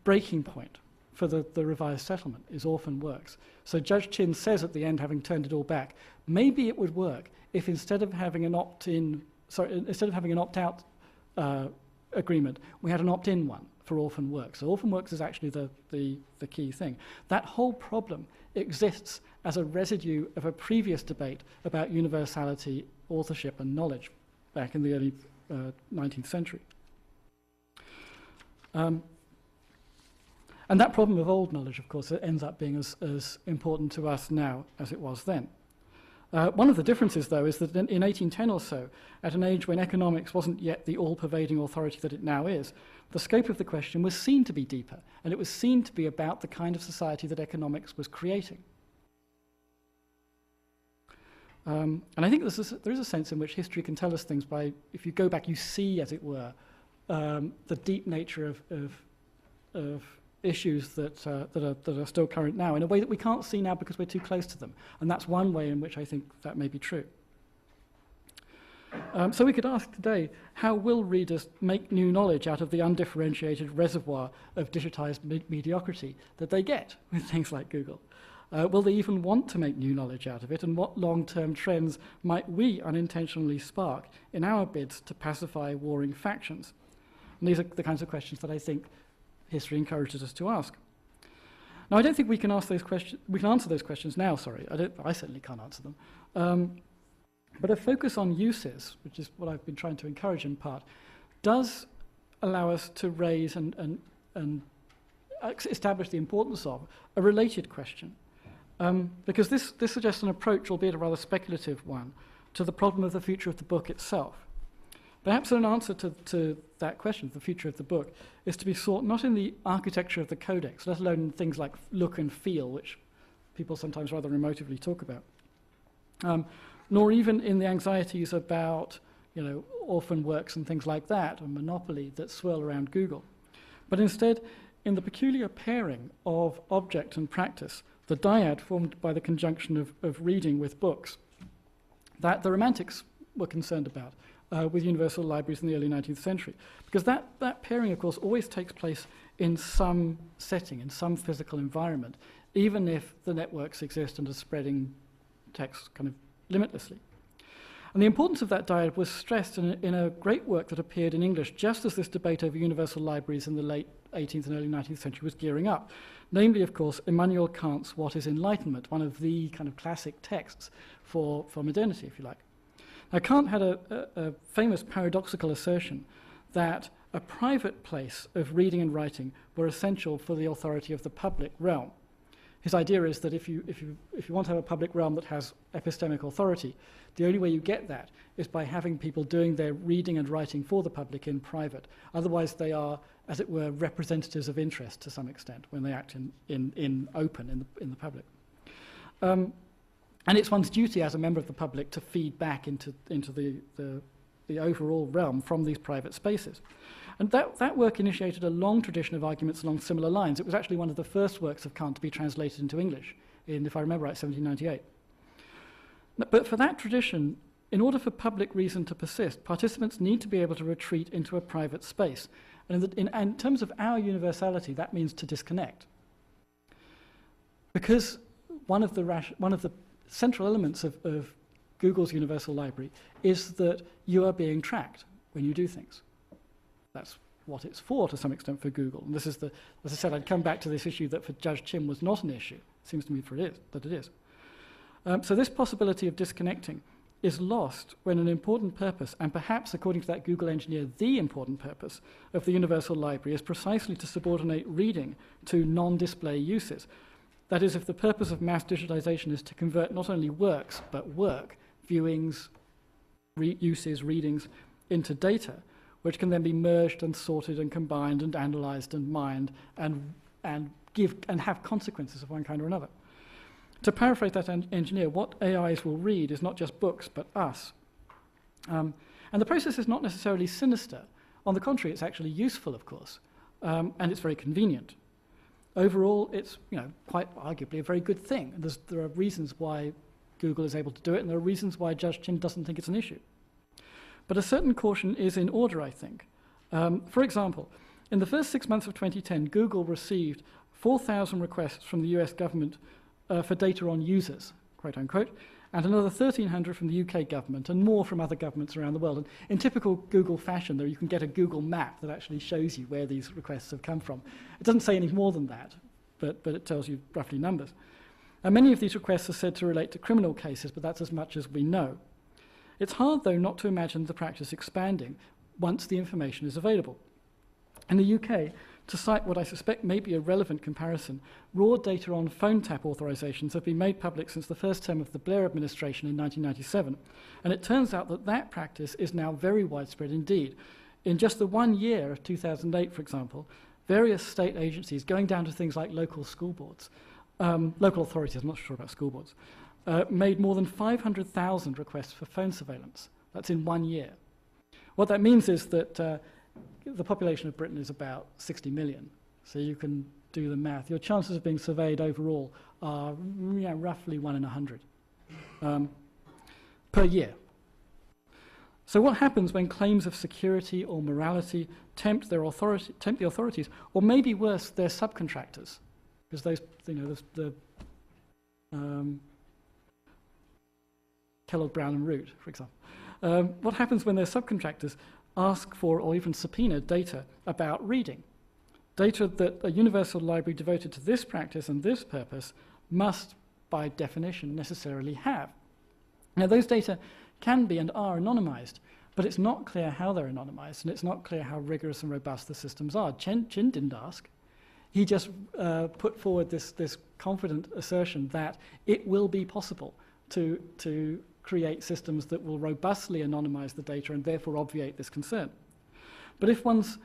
B: breaking point for the revised settlement, is orphan works. So Judge Chin says at the end, having turned it all back, maybe it would work if instead of having an opt-out agreement, we had an opt-in one for orphan works. So orphan works is actually the key thing. That whole problem exists as a residue of a previous debate about universality, authorship, and knowledge back in the early 19th century. And that problem of old knowledge, of course, ends up being as important to us now as it was then. One of the differences, though, is that in 1810 or so, at an age when economics wasn't yet the all-pervading authority that it now is, the scope of the question was seen to be deeper, and it was seen to be about the kind of society that economics was creating. And I think there is a sense in which history can tell us things by, if you go back, you see, as it were, the deep nature of issues that are still current now in a way that we can't see now because we're too close to them. And that's one way in which I think that may be true. So we could ask today, how will readers make new knowledge out of the undifferentiated reservoir of digitized mediocrity that they get with things like Google? Will they even want to make new knowledge out of it? And what long-term trends might we unintentionally spark in our bids to pacify warring factions? And these are the kinds of questions that I think history encourages us to ask. Now, I don't think we can ask those questions. We can answer those questions now. Sorry, I certainly can't answer them. But a focus on uses, which is what I've been trying to encourage in part, does allow us to raise and establish the importance of a related question, because this suggests an approach, albeit a rather speculative one, to the problem of the future of the book itself. Perhaps an answer to that question, the future of the book, is to be sought not in the architecture of the codex, let alone in things like look and feel, which people sometimes rather emotively talk about, nor even in the anxieties about, Orphan Works and things like that, or monopoly that swirl around Google, but instead in the peculiar pairing of object and practice, the dyad formed by the conjunction of reading with books, that the Romantics were concerned about with universal libraries in the early 19th century. Because that pairing, of course, always takes place in some setting, in some physical environment, even if the networks exist and are spreading text kind of limitlessly. And the importance of that dyad was stressed in a great work that appeared in English just as this debate over universal libraries in the late 18th and early 19th century was gearing up. Namely, of course, Immanuel Kant's What is Enlightenment, one of the kind of classic texts for modernity, if you like. Now, Kant had a famous paradoxical assertion that a private place of reading and writing were essential for the authority of the public realm. His idea is that if you want to have a public realm that has epistemic authority, the only way you get that is by having people doing their reading and writing for the public in private. Otherwise, they are, as it were, representatives of interest to some extent when they act in open in the public. And it's one's duty as a member of the public to feed back into the overall realm from these private spaces. And that work initiated a long tradition of arguments along similar lines. It was actually one of the first works of Kant to be translated into English in, if I remember right, 1798. But for that tradition, in order for public reason to persist, participants need to be able to retreat into a private space. And in terms of our universality, that means to disconnect. Because one of the central elements of Google's Universal Library is that you are being tracked when you do things. That's what it's for, to some extent, for Google. And this is as I said, I'd come back to this issue that for Judge Chin was not an issue. It seems to me that it is. So this possibility of disconnecting is lost when an important purpose, and perhaps, according to that Google engineer, the important purpose of the Universal Library is precisely to subordinate reading to non-display uses. That is, if the purpose of mass digitization is to convert not only works, but work, viewings, uses, readings, into data, which can then be merged and sorted and combined and analyzed and mined and have consequences of one kind or another. To paraphrase that engineer, what AIs will read is not just books, but us. And the process is not necessarily sinister. On the contrary, it's actually useful, of course, and it's very convenient. Overall, it's quite arguably a very good thing. And there are reasons why Google is able to do it, and there are reasons why Judge Chin doesn't think it's an issue. But a certain caution is in order, I think. For example, in the first 6 months of 2010, Google received 4,000 requests from the US government for data on users, quote unquote, and another 1,300 from the UK government and more from other governments around the world. And in typical Google fashion, though, you can get a Google map that actually shows you where these requests have come from. It doesn't say any more than that, but it tells you roughly numbers. And many of these requests are said to relate to criminal cases, but that's as much as we know. It's hard, though, not to imagine the practice expanding once the information is available. In the UK, to cite what I suspect may be a relevant comparison, raw data on phone tap authorizations have been made public since the first term of the Blair administration in 1997. And it turns out that practice is now very widespread indeed. In just the 1 year of 2008, for example, various state agencies, going down to things like local school boards, local authorities, I'm not sure about school boards, made more than 500,000 requests for phone surveillance. That's in 1 year. What that means is that the population of Britain is about 60 million, so you can do the math. Your chances of being surveyed overall are roughly 1 in 100 per year. So what happens when claims of security or morality tempt the authorities, or maybe worse, their subcontractors? Because those, the Kellogg, Brown and Root, for example. What happens when their subcontractors ask for or even subpoena data about reading? Data that a universal library devoted to this practice and this purpose must, by definition, necessarily have. Now, those data can be and are anonymized, but it's not clear how they're anonymized, and it's not clear how rigorous and robust the systems are. Chin didn't ask. He just put forward this confident assertion that it will be possible to create systems that will robustly anonymize the data and therefore obviate this concern. But if one's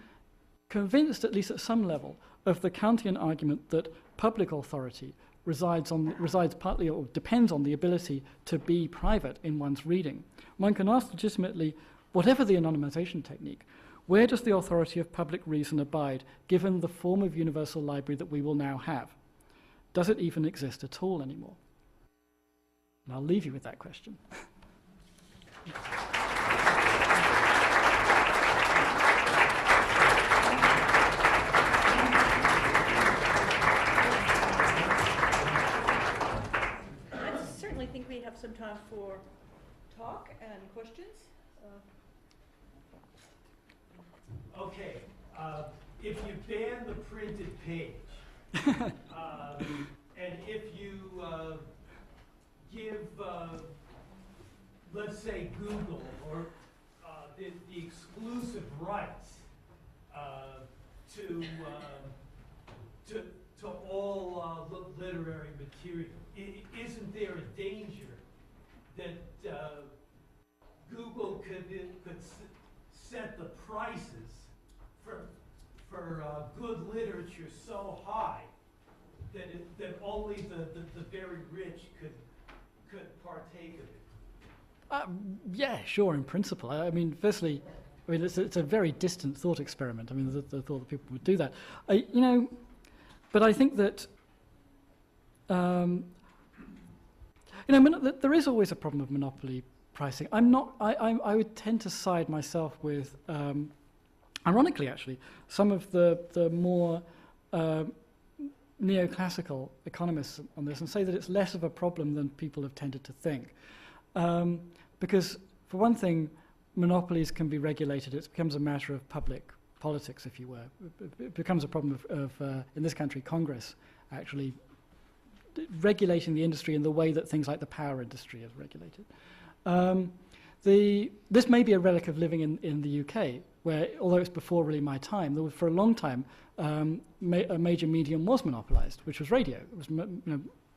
B: convinced, at least at some level, of the Kantian argument that public authority resides partly or depends on the ability to be private in one's reading, one can ask legitimately, whatever the anonymization technique, where does the authority of public reason abide, given the form of universal library that we will now have? Does it even exist at all anymore? And I'll leave you with that question.
A: I certainly think we have some time for talk and questions.
C: Okay, if you ban the printed page, and if you give, let's say, Google or the exclusive rights to all literary material, isn't there a danger that Google could set the prices for good literature so high that only the very rich could partake of it?
B: Yeah, sure, in principle. I mean, firstly, it's a very distant thought experiment. I mean, the thought that people would do that. But I think that, there is always a problem of monopoly pricing. I would tend to side myself with, ironically actually, some of the more neoclassical economists on this and say that it's less of a problem than people have tended to think. Because, for one thing, monopolies can be regulated. It becomes a matter of public politics, if you were. It becomes a problem of in this country, Congress actually regulating the industry in the way that things like the power industry is regulated. This may be a relic of living in the UK, where, although it's before really my time, there was, for a long time, a major medium was monopolized, which was radio. It was,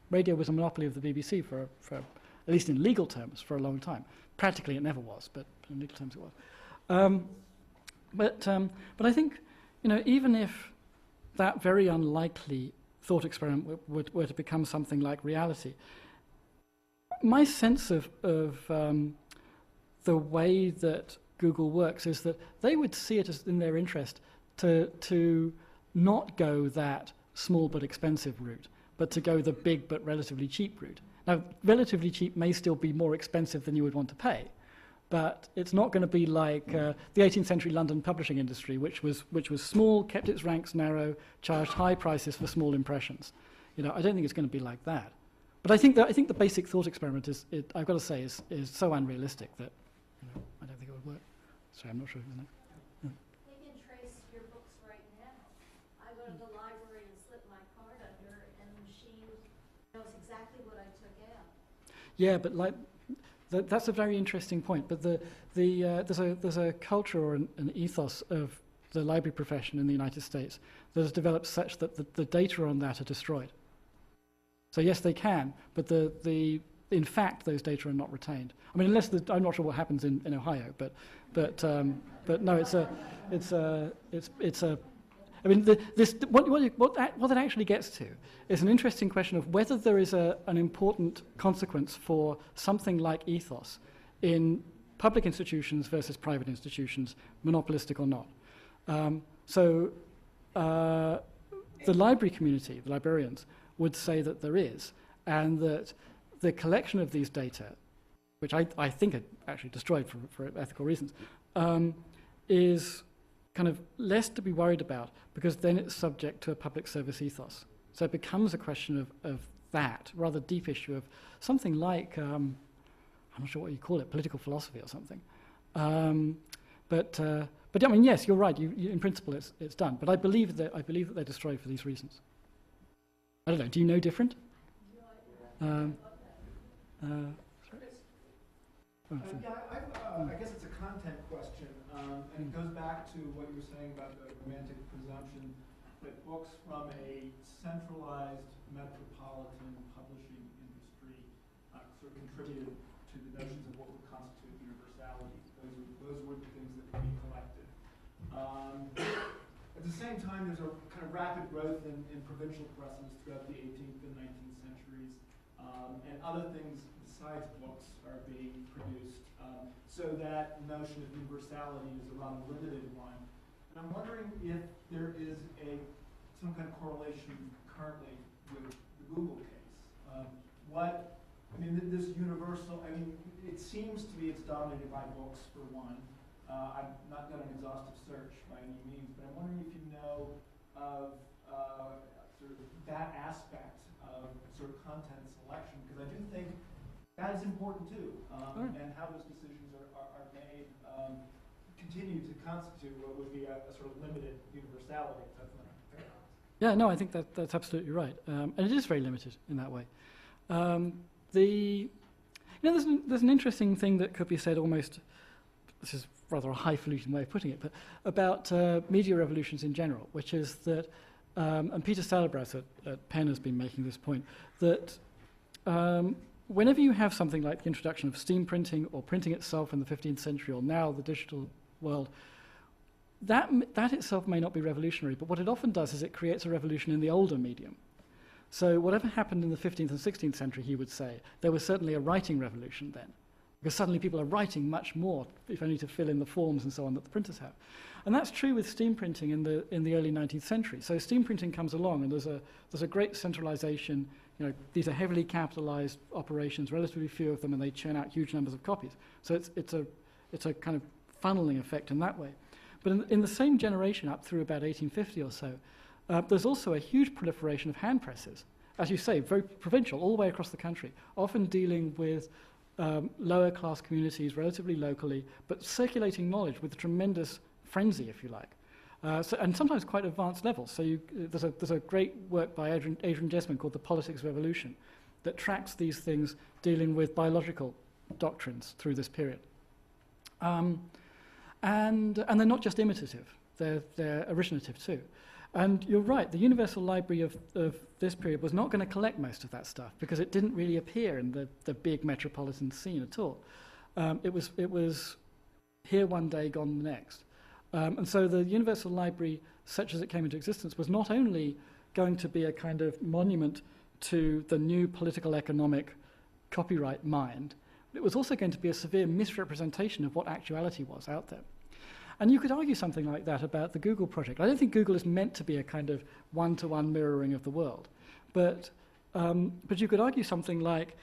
B: radio was a monopoly of the BBC for at least in legal terms, for a long time. Practically it never was, but in legal terms it was. But I think, even if that very unlikely thought experiment were to become something like reality, my sense of the way that Google works is that they would see it as in their interest to not go that small but expensive route, but to go the big but relatively cheap route. Now, relatively cheap may still be more expensive than you would want to pay, but it's not going to be like the 18th century London publishing industry, which was small, kept its ranks narrow, charged high prices for small impressions. I don't think it's going to be like that. But I think the basic thought experiment I've got to say, is so unrealistic that I don't think it would work. Sorry, I'm not sure.
D: They can trace your books right now. I go to the library and slip my card under, and the machine knows exactly what I took out.
B: Yeah, but that's a very interesting point. But there's a culture or an ethos of the library profession in the United States that has developed such that the data on that are destroyed. So yes, they can, but in fact those data are not retained. I mean, I'm not sure what happens in Ohio, but no, I mean, what it actually gets to is an interesting question of whether there is an important consequence for something like ethos in public institutions versus private institutions, monopolistic or not. So the library community, the librarians, would say that there is, and that the collection of these data, which I think are actually destroyed for ethical reasons, is kind of less to be worried about, because then it's subject to a public service ethos. So it becomes a question of that rather deep issue of something like, I'm not sure what you call it, political philosophy or something. But I mean, yes, you're right. In principle, it's done. But I believe that they're destroyed for these reasons. I don't know. Do you know different?
E: I guess it's a content question, and it goes back to what you were saying about the romantic presumption that books from a centralized metropolitan publishing industry sort of contributed to the notions of what would constitute universality. Those were the things that would be collected. At the same time, there's a kind of rapid growth in provincial presses throughout the 18th and 19th centuries, and other things besides books are being produced, so that notion of universality is a rather limited one. And I'm wondering if there is some kind of correlation currently with the Google case. This universal, it seems to be it's dominated by books, for one. I've not done an exhaustive search by any means, but I'm wondering if you know of sort of that aspect of sort of content selection, because I do think that is important too, and how those decisions are made continue to constitute what would be a sort of limited universality. That's not fair.
B: Yeah, no, I think that's absolutely right, and it is very limited in that way. There's an interesting thing that could be said almost. This is rather a highfalutin way of putting it, but about media revolutions in general, which is that, and Peter Salabras at Penn has been making this point, that whenever you have something like the introduction of steam printing or printing itself in the 15th century, or now the digital world, that itself may not be revolutionary, but what it often does is it creates a revolution in the older medium. So whatever happened in the 15th and 16th century, he would say, there was certainly a writing revolution then, because suddenly people are writing much more, if only to fill in the forms and so on that the printers have. And that's true with steam printing in the early 19th century. So steam printing comes along, and there's a great centralization. These are heavily capitalized operations, relatively few of them, and they churn out huge numbers of copies. So it's a kind of funneling effect in that way. But in the same generation, up through about 1850 or so, there's also a huge proliferation of hand presses, as you say, very provincial, all the way across the country, often dealing with lower class communities relatively locally, but circulating knowledge with a tremendous frenzy, if you like, and sometimes quite advanced levels. So there's a great work by Adrian Johnson called The Politics of Evolution that tracks these things dealing with biological doctrines through this period. And they're not just imitative, they're originative too. And you're right, the Universal Library of this period was not going to collect most of that stuff because it didn't really appear in the big metropolitan scene at all. It was here one day, gone the next. And so the Universal Library, such as it came into existence, was not only going to be a kind of monument to the new political economic copyright mind, but it was also going to be a severe misrepresentation of what actuality was out there. And you could argue something like that about the Google project. I don't think Google is meant to be a kind of one-to-one mirroring of the world. But you could argue something like,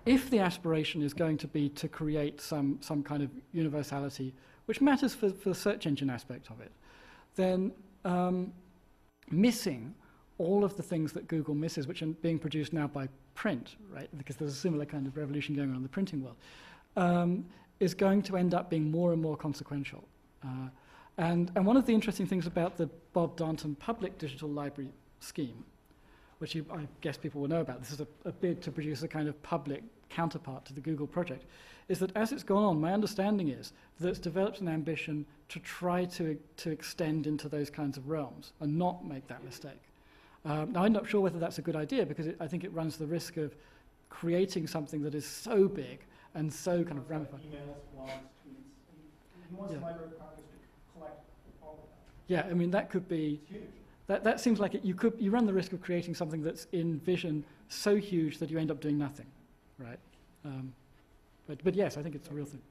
B: if the aspiration is going to be to create some kind of universality, which matters for the search engine aspect of it, then missing all of the things that Google misses, which are being produced now by print, right, because there's a similar kind of revolution going on in the printing world, is going to end up being more and more consequential. And one of the interesting things about the Bob Darnton public digital library scheme, which I guess people will know about, this is a bid to produce a kind of public counterpart to the Google project, is that as it's gone on, my understanding is that it's developed an ambition to try to extend into those kinds of realms and not make that mistake. Now, I'm not sure whether that's a good idea, because I think it runs the risk of creating something that is so big and so kind of ramified.
E: Emails, blogs, tweets. He wants the Library of Congress to collect all of that.
B: Yeah, I mean, that could be...
E: It's huge.
B: That seems like you run the risk of creating something that's in vision so huge that you end up doing nothing, right? But yes, I think it's a real thing.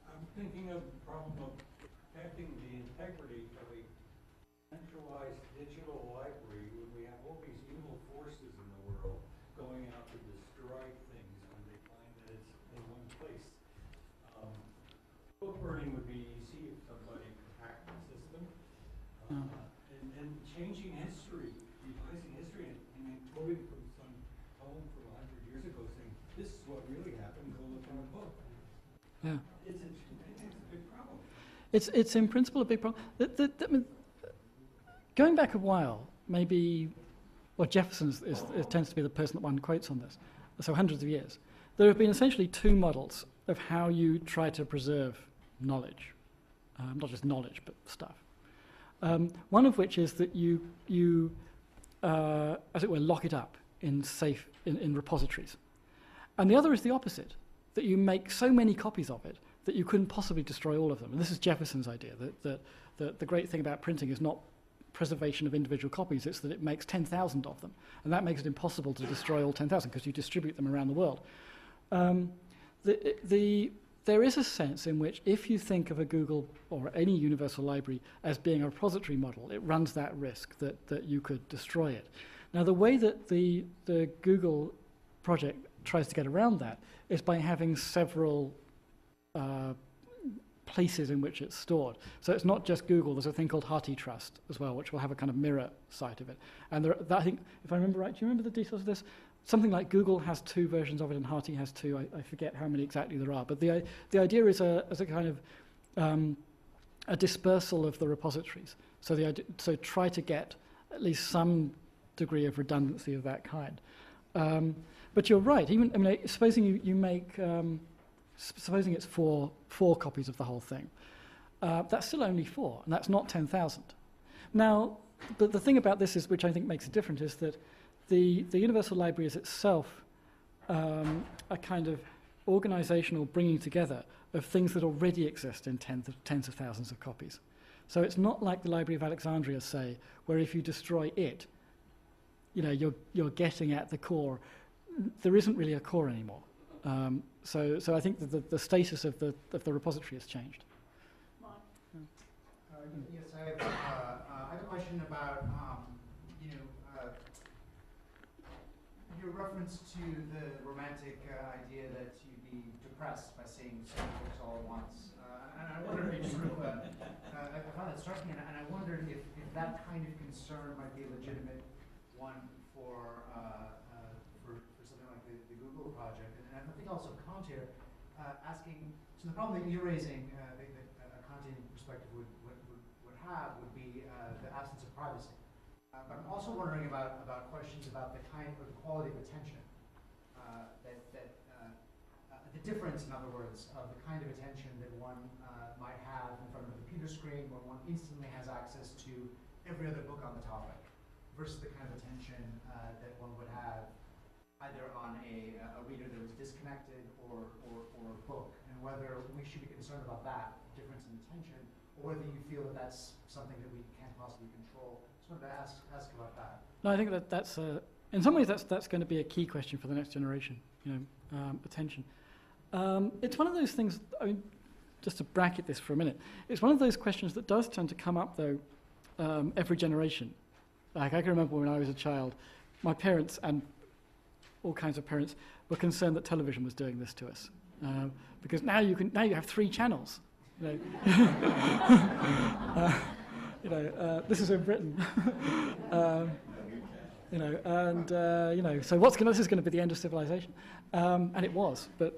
F: I'm thinking of the problem of protecting the integrity of a centralized digital library when we have all these evil forces in the world going out to destroy things when they find that it's in one place. Book burning would be easy if somebody could hack the system. And changing history, revising history, and quoting from some poem from 100 years ago saying, this is what really happened, go look in the book.
B: Yeah.
F: It's a big problem.
B: It's in principle a big problem. I mean, going back a while, maybe, well, Jefferson tends to be the person that one quotes on this, so hundreds of years. There have been essentially two models of how you try to preserve knowledge, not just knowledge, but stuff. One of which is that you as it were, lock it up in repositories. And the other is the opposite, that you make so many copies of it that you couldn't possibly destroy all of them. And this is Jefferson's idea, that the great thing about printing is not preservation of individual copies, it's that it makes 10,000 of them. And that makes it impossible to destroy all 10,000 because you distribute them around the world. There is a sense in which if you think of a Google or any universal library as being a repository model, it runs that risk that you could destroy it. Now, the way that the Google project tries to get around that is by having several places in which it's stored. So it's not just Google, there's a thing called HartiTrust as well, which will have a kind of mirror site of it. And I think, if I remember right, do you remember the details of this? Something like Google has 2 versions of it and Harty has 2. I forget how many exactly there are. But the idea is as a kind of a dispersal of the repositories. So try to get at least some degree of redundancy of that kind. But you're right. Supposing you make, supposing it's four copies of the whole thing, that's still only 4, and that's not 10,000. Now, the thing about this is, which I think makes it different, is that the Universal Library is itself a kind of organizational bringing together of things that already exist in tens of thousands of copies. So it's not like the Library of Alexandria, say, where if you destroy it, you're getting at the core. There isn't really a core anymore. So I think that the status of the repository has changed.
G: Yes, I have a question about your reference to the romantic idea that you'd be depressed by seeing so many books all at once. And I wonder if I found that striking, and I wondered if that kind of concern might be a legitimate one for something like the Google project. And I think also Kant here asking, so the problem that you're raising, that a Kantian perspective would have would be the absence of privacy. But I'm also wondering about questions about the kind or the quality of attention, the difference, in other words, of the kind of attention that one might have in front of a computer screen where one instantly has access to every other book on the topic, versus the kind of attention that one would have either on a reader that was disconnected or a book, and whether we should be concerned about that difference in attention, or whether you feel that that's something that we can't possibly control. Just wanted to ask about that.
B: No, I think that's in some ways that's going to be a key question for the next generation. Attention. It's one of those things. I mean, just to bracket this for a minute, it's one of those questions that does tend to come up though every generation. Like I can remember when I was a child, my parents and all kinds of parents were concerned that television was doing this to us, because now you have 3 channels. This is in Britain. So this is going to be the end of civilization, and it was. But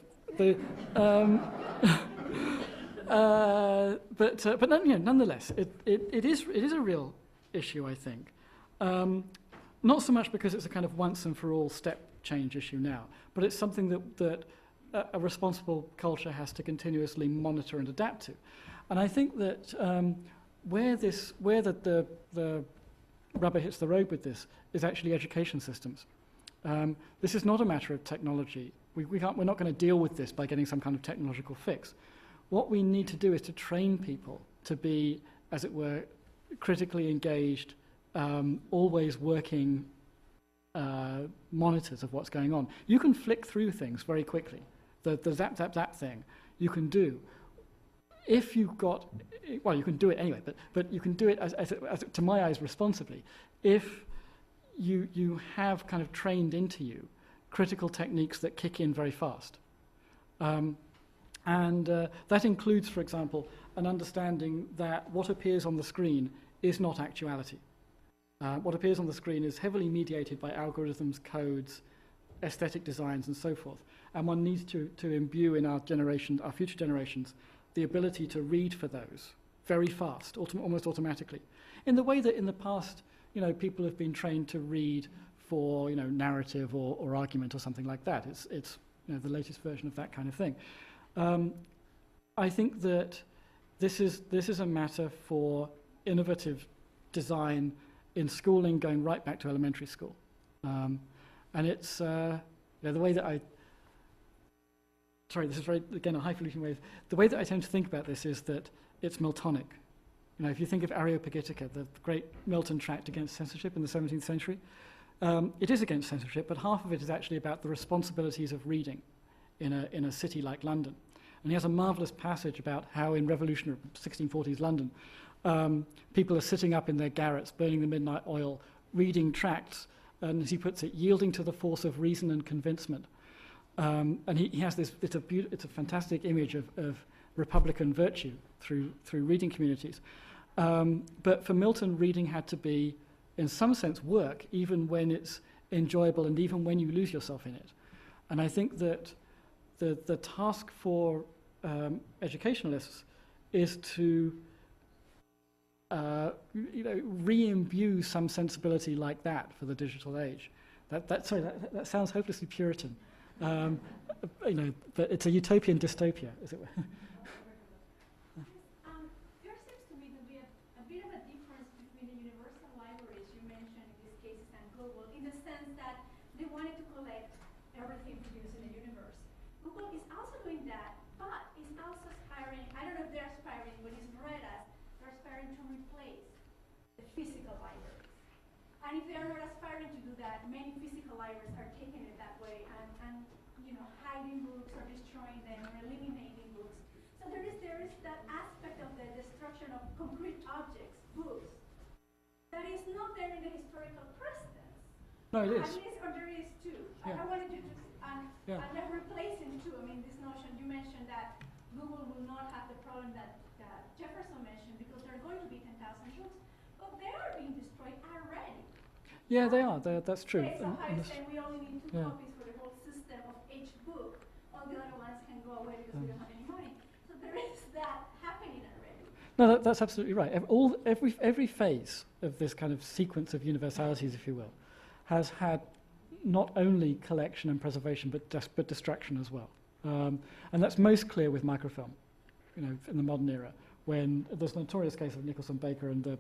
B: nonetheless, it is a real issue, I think. Not so much because it's a kind of once and for all step change issue now, but it's something that a responsible culture has to continuously monitor and adapt to. And I think that where the rubber hits the road with this is actually education systems. This is not a matter of technology. We're not going to deal with this by getting some kind of technological fix. What we need to do is to train people to be, as it were, critically engaged, always working monitors of what's going on. You can flick through things very quickly. The zap, zap, zap thing you can do. If you've got, well, you can do it anyway, but you can do it, as to my eyes, responsibly, if you have kind of trained into you critical techniques that kick in very fast. That includes, for example, an understanding that what appears on the screen is not actuality. What appears on the screen is heavily mediated by algorithms, codes, aesthetic designs, and so forth. And one needs to imbue in our future generations, the ability to read for those very fast, almost automatically. In the way that in the past, people have been trained to read for, narrative or argument or something like that. It's the latest version of that kind of thing. I think that this is a matter for innovative design in schooling, going right back to elementary school. And it's the way that this is very, again, a highfalutin way. The way that I tend to think about this is that it's Miltonic. If you think of Areopagitica, the great Melton tract against censorship in the 17th century, it is against censorship, but half of it is actually about the responsibilities of reading in a city like London. And he has a marvellous passage about how in revolutionary 1640s London, people are sitting up in their garrets, burning the midnight oil, reading tracts, and as he puts it, yielding to the force of reason and convincement. And he has this, it's a fantastic image of republican virtue through reading communities. But for Milton, reading had to be, in some sense, work, even when it's enjoyable and even when you lose yourself in it. And I think that the task for educationalists is to re-imbue some sensibility like that for the digital age. That sounds hopelessly Puritan, but it's a utopian dystopia, as it were.
D: There seems to me to be a bit of a difference between the universal libraries you mentioned in these cases and Google, in the sense that they wanted to collect everything produced in the universe. Google is also doing that, but is also aspiring, I don't know if they're aspiring, but it's read as they're aspiring to replace the physical libraries. And if they're not aspiring to do that, many physical libraries are taking it that way and hiding books or destroying them or eliminating books. So there is that aspect of the destruction of concrete objects, books, that is not there in the historical precedence.
B: No, it is.
D: At least, or there is too.
B: Yeah.
D: I wanted you to, and
B: Yeah.
D: they're replacing too. I mean, this notion, you mentioned that Google will not have the problem that Jefferson mentioned because there are going to be 10,000 books, but they are being destroyed already.
B: Yeah, they are. That's true.
D: Okay, so how you say we only need 2
B: yeah.
D: copies for the whole system of each book, all the other ones can go away because we don't have any money. So there is that happening already.
B: No, that's absolutely right. Every phase of this kind of sequence of universalities, if you will, has had not only collection and preservation, but destruction as well. And that's most clear with microfilm, in the modern era, when there's the notorious case of Nicholson Baker and the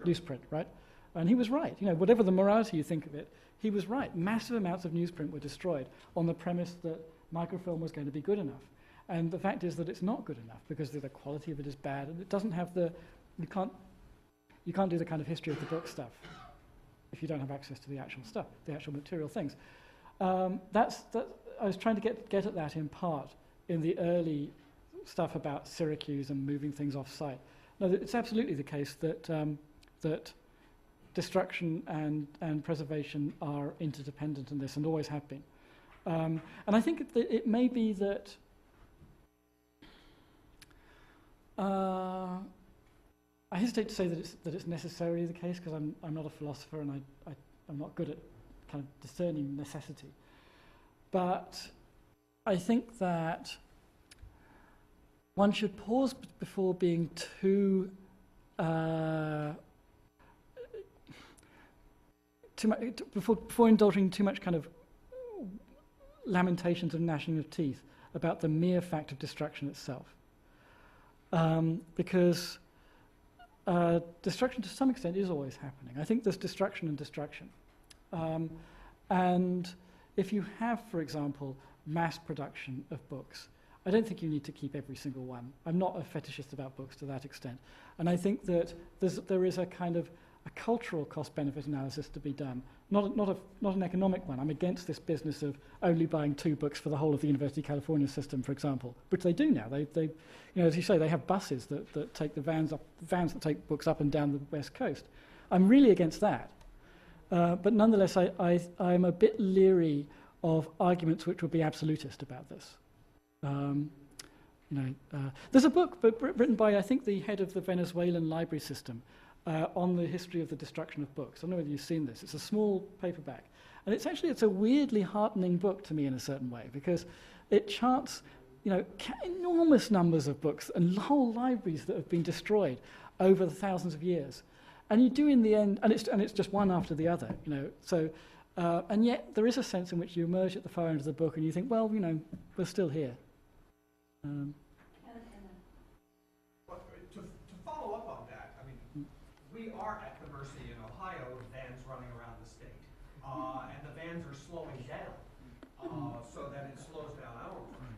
B: newsprint, right? And he was right. Whatever the morality you think of it, he was right. Massive amounts of newsprint were destroyed on the premise that microfilm was going to be good enough. And the fact is that it's not good enough because the quality of it is bad, and it doesn't have you can't do the kind of history of the book stuff if you don't have access to the actual stuff, the actual material things. I was trying to get at that in part in the early stuff about Syracuse and moving things off site. No, it's absolutely the case that destruction and preservation are interdependent in this and always have been. And I think it may be that I hesitate to say that it's necessarily the case because I'm not a philosopher and I'm not good at kind of discerning necessity. But I think that one should pause before being too before indulging too much kind of lamentations and gnashing of teeth about the mere fact of destruction itself. Because destruction to some extent is always happening. I think there's destruction and destruction. And if you have, for example, mass production of books, I don't think you need to keep every single one. I'm not a fetishist about books to that extent. And I think that there is a kind of a cultural cost-benefit analysis to be done, not an economic one. I'm against this business of only buying 2 books for the whole of the University of California system, for example, which they do now. They as you say, they have buses that take the vans that take books up and down the West Coast. I'm really against that. But nonetheless, I'm a bit leery of arguments which would be absolutist about this. There's a book written by, I think, the head of the Venezuelan library system on the history of the destruction of books. I don't know whether you've seen this. It's a small paperback. And it's a weirdly heartening book to me in a certain way, because it charts enormous numbers of books and whole libraries that have been destroyed over the thousands of years. And you do in the end, and it's just one after the other, So, and yet there is a sense in which you emerge at the far end of the book and you think, well, we're still here.
H: To follow up on that, I mean, we are at the mercy in Ohio of vans running around the state. and the vans are slowing down, so that it slows down our work.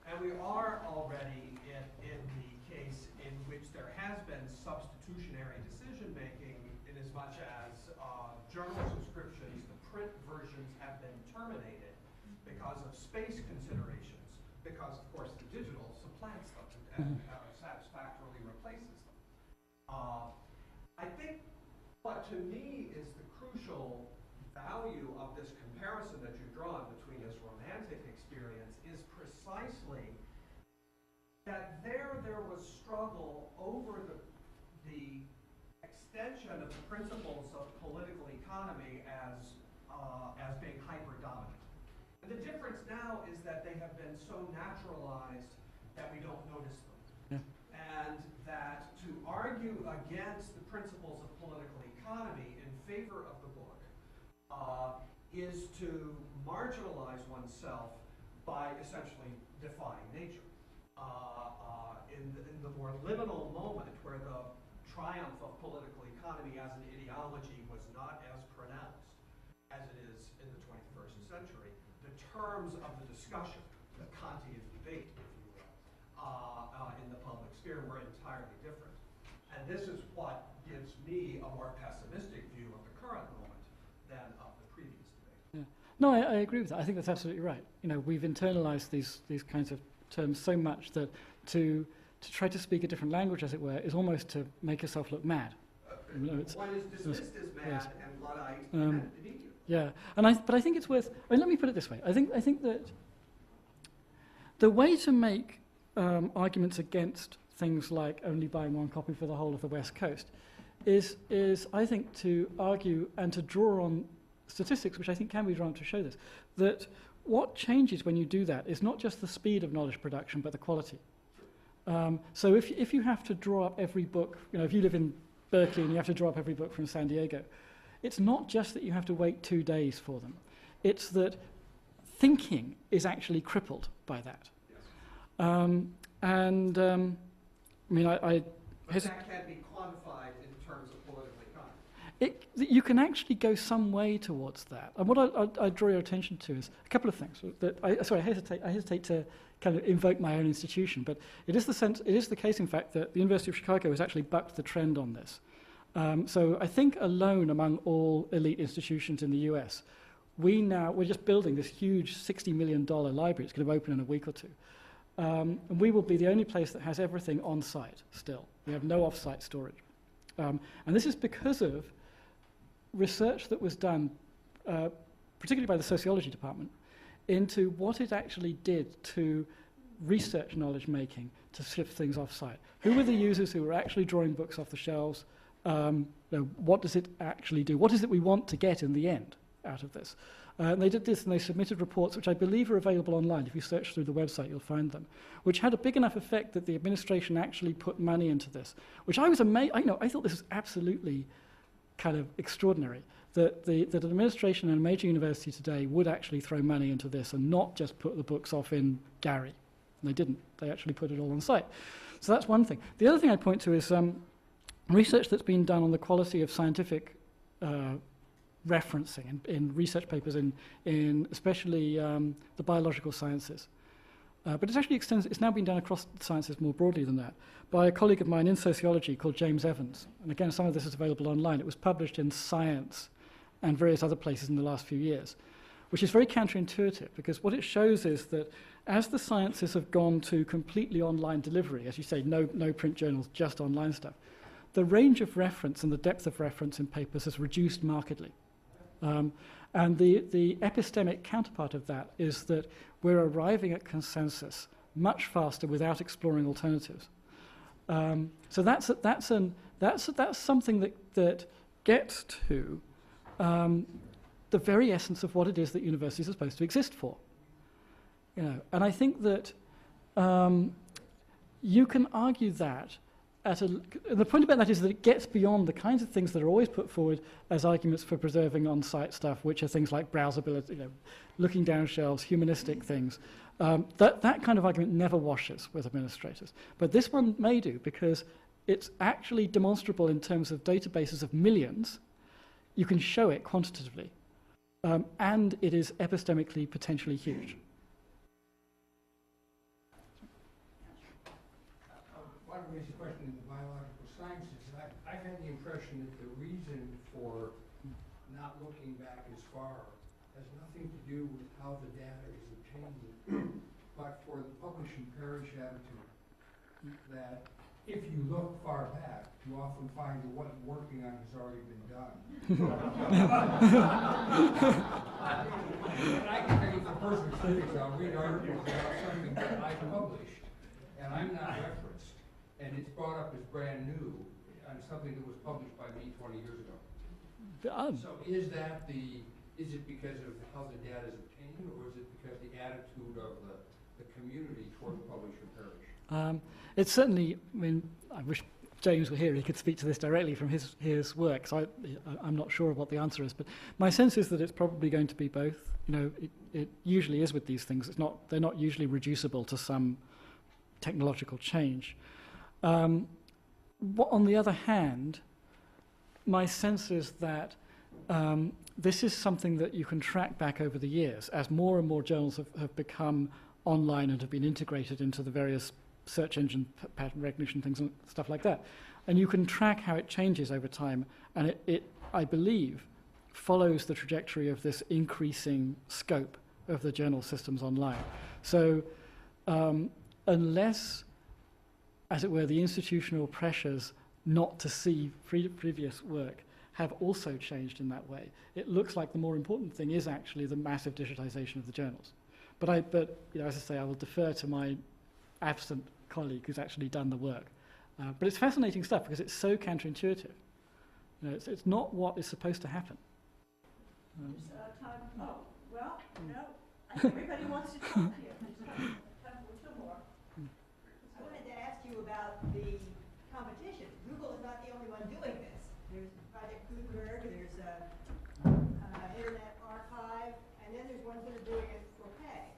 H: And we are already in the case in which there has been substitutionary decision-making in as much as journal subscriptions, the print versions have been terminated because of space considerations, because, of course, the digital supplants them and satisfactorily replaces them. I think what to me is the crucial value of this comparison that you've drawn between this romantic experience is precisely that there was struggle over the extension of the principles of political economy as being hyper-dominant. And the difference now is that they have been so naturalized that we don't notice them. Yeah. And that to argue against the principles of political economy in favor of the book is to marginalize oneself by essentially defying nature. In the more liminal moment where the triumph of political economy as an ideology was not as pronounced as it is in the 21st century, the terms of the discussion, the Kantian debate, if you will, in the public sphere were entirely different. And this is what gives me a more pessimistic view of the current moment than of the previous debate.
B: Yeah. No, I agree with that. I think that's absolutely right. You know, we've internalized these kinds of terms so much that to try to speak a different language, as it were, is almost to make yourself look mad.
H: One is dismissed as mad
B: yes.
H: and Luddite and immediate.
B: Yeah, but I think it's worth. I mean, let me put it this way. I think that the way to make arguments against things like only buying one copy for the whole of the West Coast is I think to argue and to draw on statistics, which I think can be drawn to show this, that what changes when you do that is not just the speed of knowledge production, but the quality. So if you have to draw up every book, you know, if you live in Berkeley and you have to draw up every book from San Diego, it's not just that you have to wait 2 days for them. It's that thinking is actually crippled by that.
H: Yes.
B: I mean,
H: But that can't be quantified in terms of political economy.
B: You can actually go some way towards that. And what I draw your attention to is a couple of things. I hesitate to kind of invoke my own institution, but it is the case, in fact, that the University of Chicago has actually bucked the trend on this. So I think alone among all elite institutions in the US, we're just building this huge $60 million library. It's going to open in a week or two. And we will be the only place that has everything on site still. We have no off-site storage. And this is because of research that was done, particularly by the sociology department, into what it actually did to research knowledge making to shift things off-site. Who were the users who were actually drawing books off the shelves? What does it actually do? What is it we want to get in the end out of this? And they did this and they submitted reports, which I believe are available online. If you search through the website, you'll find them, which had a big enough effect that the administration actually put money into this, which I was amazed. I thought this was absolutely kind of extraordinary, that an administration in a major university today would actually throw money into this and not just put the books off in Gary. And they didn't. They actually put it all on site. So that's one thing. The other thing I'd point to is research that's been done on the quality of scientific referencing in research papers in especially the biological sciences. But it's actually it's now been done across the sciences more broadly than that by a colleague of mine in sociology called James Evans. And again, some of this is available online. It was published in Science and various other places in the last few years, which is very counterintuitive because what it shows is that as the sciences have gone to completely online delivery, as you say, no print journals, just online stuff, the range of reference and the depth of reference in papers has reduced markedly. And the epistemic counterpart of that is that we're arriving at consensus much faster without exploring alternatives. So that's something that gets to the very essence of what it is that universities are supposed to exist for. You know, and I think that you can argue that. The point about that is that it gets beyond the kinds of things that are always put forward as arguments for preserving on-site stuff, which are things like browsability, looking down shelves, humanistic things. That kind of argument never washes with administrators. But this one may do because it's actually demonstrable in terms of databases of millions. You can show it quantitatively. and it is epistemically potentially huge.
I: I want to raise a question in the biological sciences. I've had the impression that the reason for not looking back as far has nothing to do with how the data is obtained, but for the publish and perish attitude. That if you look far back, you often find that what you're working on has already been done. And I can tell you from personal experience, I'll read articles about something that I published, and I'm not referenced, and it's brought up as brand new on something that was published by me 20 years ago. So is it because of how the data is obtained, or is it because the attitude of the community toward publish and perish?
B: It's certainly, I mean, I wish James were here, he could speak to this directly from his work, so I'm not sure of what the answer is, but my sense is that it's probably going to be both. You know, it usually is with these things. They're not usually reducible to some technological change. On the other hand, my sense is that this is something that you can track back over the years as more and more journals have become online and have been integrated into the various search engine pattern recognition things and stuff like that. And you can track how it changes over time, and it I believe, follows the trajectory of this increasing scope of the journal systems online. So unless, as it were, the institutional pressures not to see previous work have also changed in that way, it looks like the more important thing is actually the massive digitization of the journals. But you know, as I say, I will defer to my absent colleague who's actually done the work. But it's fascinating stuff because it's so counterintuitive. You know, it's not what is supposed to happen.
A: Time. Oh, well, no, I think everybody wants to talk here. There's time for two more. I wanted to ask you about the competition. Google is not the only one doing this. There's Project Gutenberg, there's Internet Archive, and then there's ones that are doing it for pay.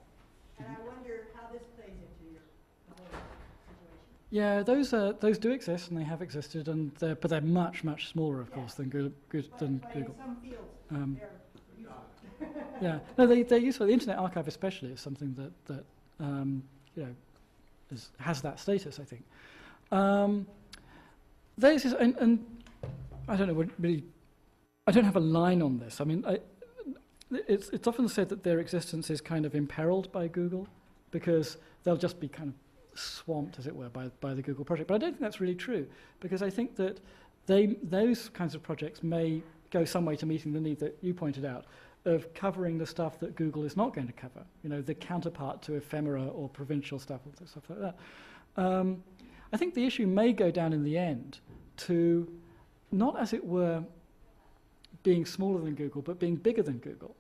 A: And I wonder how this plays into your whole situation.
B: Yeah, those do exist and they have existed, and but they're much smaller, of course, than Google.
A: But in some fields, they're useful.
B: Yeah, no, they're useful. The Internet Archive, especially, is something that you know has that status, I think. There's this, and I don't know really. I don't have a line on this. I mean, it's often said that their existence is kind of imperiled by Google because they'll just be kind of swamped, as it were, by the Google project. But I don't think that's really true, because I think that those kinds of projects may go some way to meeting the need that you pointed out of covering the stuff that Google is not going to cover, you know, the counterpart to ephemera or provincial stuff or stuff like that. I think the issue may go down in the end to not, as it were, being smaller than Google, but being bigger than Google.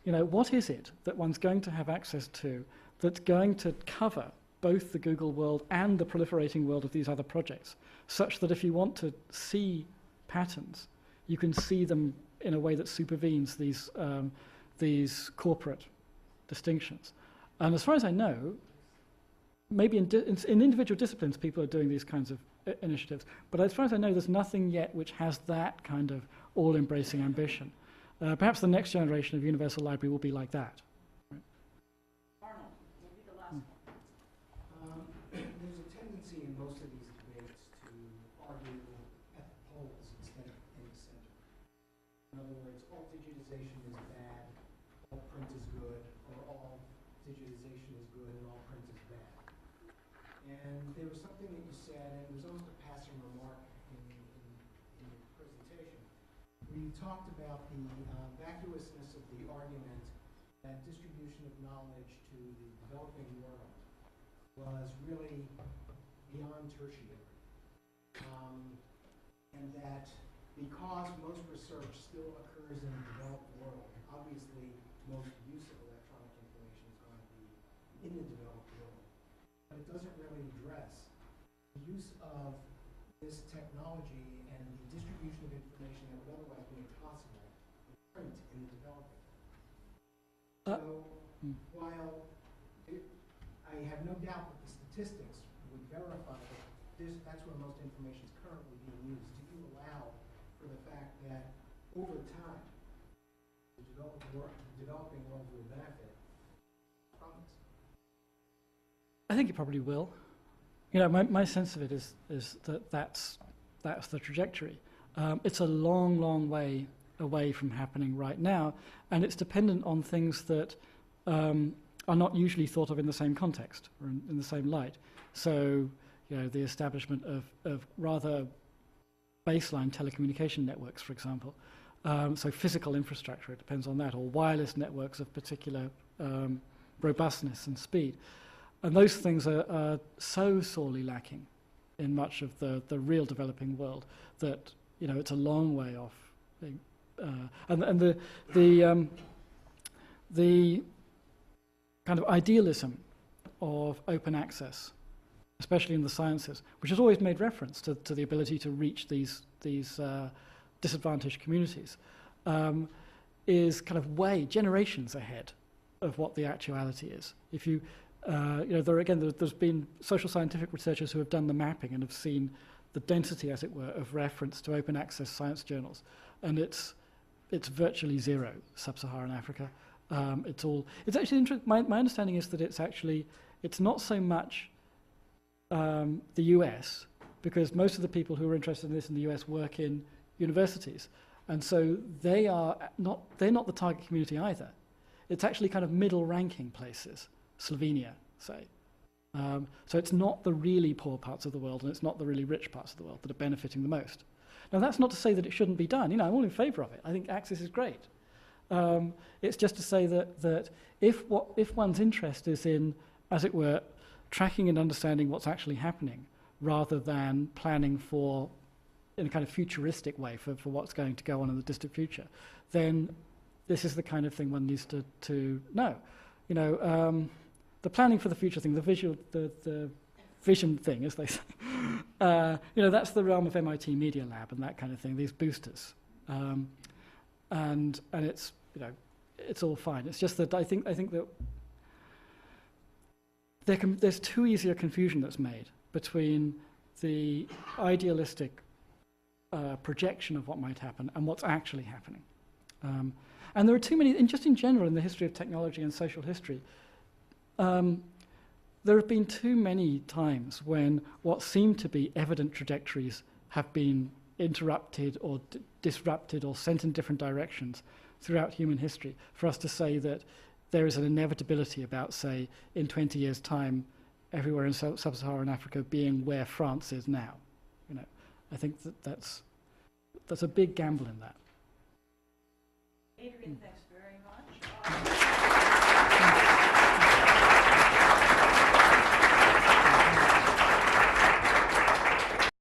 B: You know, what is it that one's going to have access to that's going to cover both the Google world and the proliferating world of these other projects, such that if you want to see patterns, you can see them in a way that supervenes these corporate distinctions. And as far as I know, maybe in individual disciplines people are doing these kinds of initiatives, but as far as I know, there's nothing yet which has that kind of all-embracing ambition. Perhaps the next generation of Universal Library will be like that.
A: Arnold, will be the last one.
G: There's a tendency in most of these debates to argue at the poles instead of in the center. In other words, all digitization is bad, all print is good, or all digitization is good and all print is bad. And there was something that you said, and it was almost a passing remark in your presentation, where you talked about the vacuousness of the argument that distribution of knowledge to the developing world was really beyond tertiary. And that because most research still occurs in the developed world, obviously most use of electronic information is going to be in the developed world. But it doesn't really address the use of this technology and the distribution of information that would otherwise be impossible in print in the developing world. So while I have no doubt that the statistics would verify that that's where most information is currently being used, do you allow for the fact that over time, the
I: the developing world will benefit from it?
B: I think it probably will. You know, my sense of it is that that's the trajectory. It's a long, long way away from happening right now, and it's dependent on things that are not usually thought of in the same context or in the same light. So, you know, the establishment of rather baseline telecommunication networks, for example. So physical infrastructure, it depends on that, or wireless networks of particular robustness and speed. And those things are so sorely lacking in much of the real developing world that, you know, it's a long way off. And the kind of idealism of open access, especially in the sciences, which has always made reference to the ability to reach these disadvantaged communities, is kind of way generations ahead of what the actuality is. If you, you know, there's been social scientific researchers who have done the mapping and have seen the density, as it were, of reference to open access science journals, and it's virtually zero, sub-Saharan Africa. It's actually interesting. My understanding is that it's not so much the US, because most of the people who are interested in this in the US work in universities, and so they're not the target community either. It's actually kind of middle-ranking places, Slovenia, say. So it's not the really poor parts of the world, and it's not the really rich parts of the world that are benefiting the most. Now, that's not to say that it shouldn't be done. You know, I'm all in favour of it. I think access is great. It's just to say that if one's interest is in, as it were, tracking and understanding what's actually happening, rather than planning for, in a kind of futuristic way, for what's going to go on in the distant future, then this is the kind of thing one needs to know. You know, the planning for the future thing, the vision thing, as they say, you know, that's the realm of MIT Media Lab and that kind of thing, these boosters. And it's, you know, it's all fine. It's just that I think that there's too easy a confusion that's made between the idealistic projection of what might happen and what's actually happening. And there are too many, and just in general in the history of technology and social history, there have been too many times when what seemed to be evident trajectories have been interrupted or disrupted or sent in different directions throughout human history for us to say that there is an inevitability about, say, in 20 years' time, everywhere in sub-Saharan Africa being where France is now. You know, I think that's a big gamble in that.
A: Adrian, thanks very much.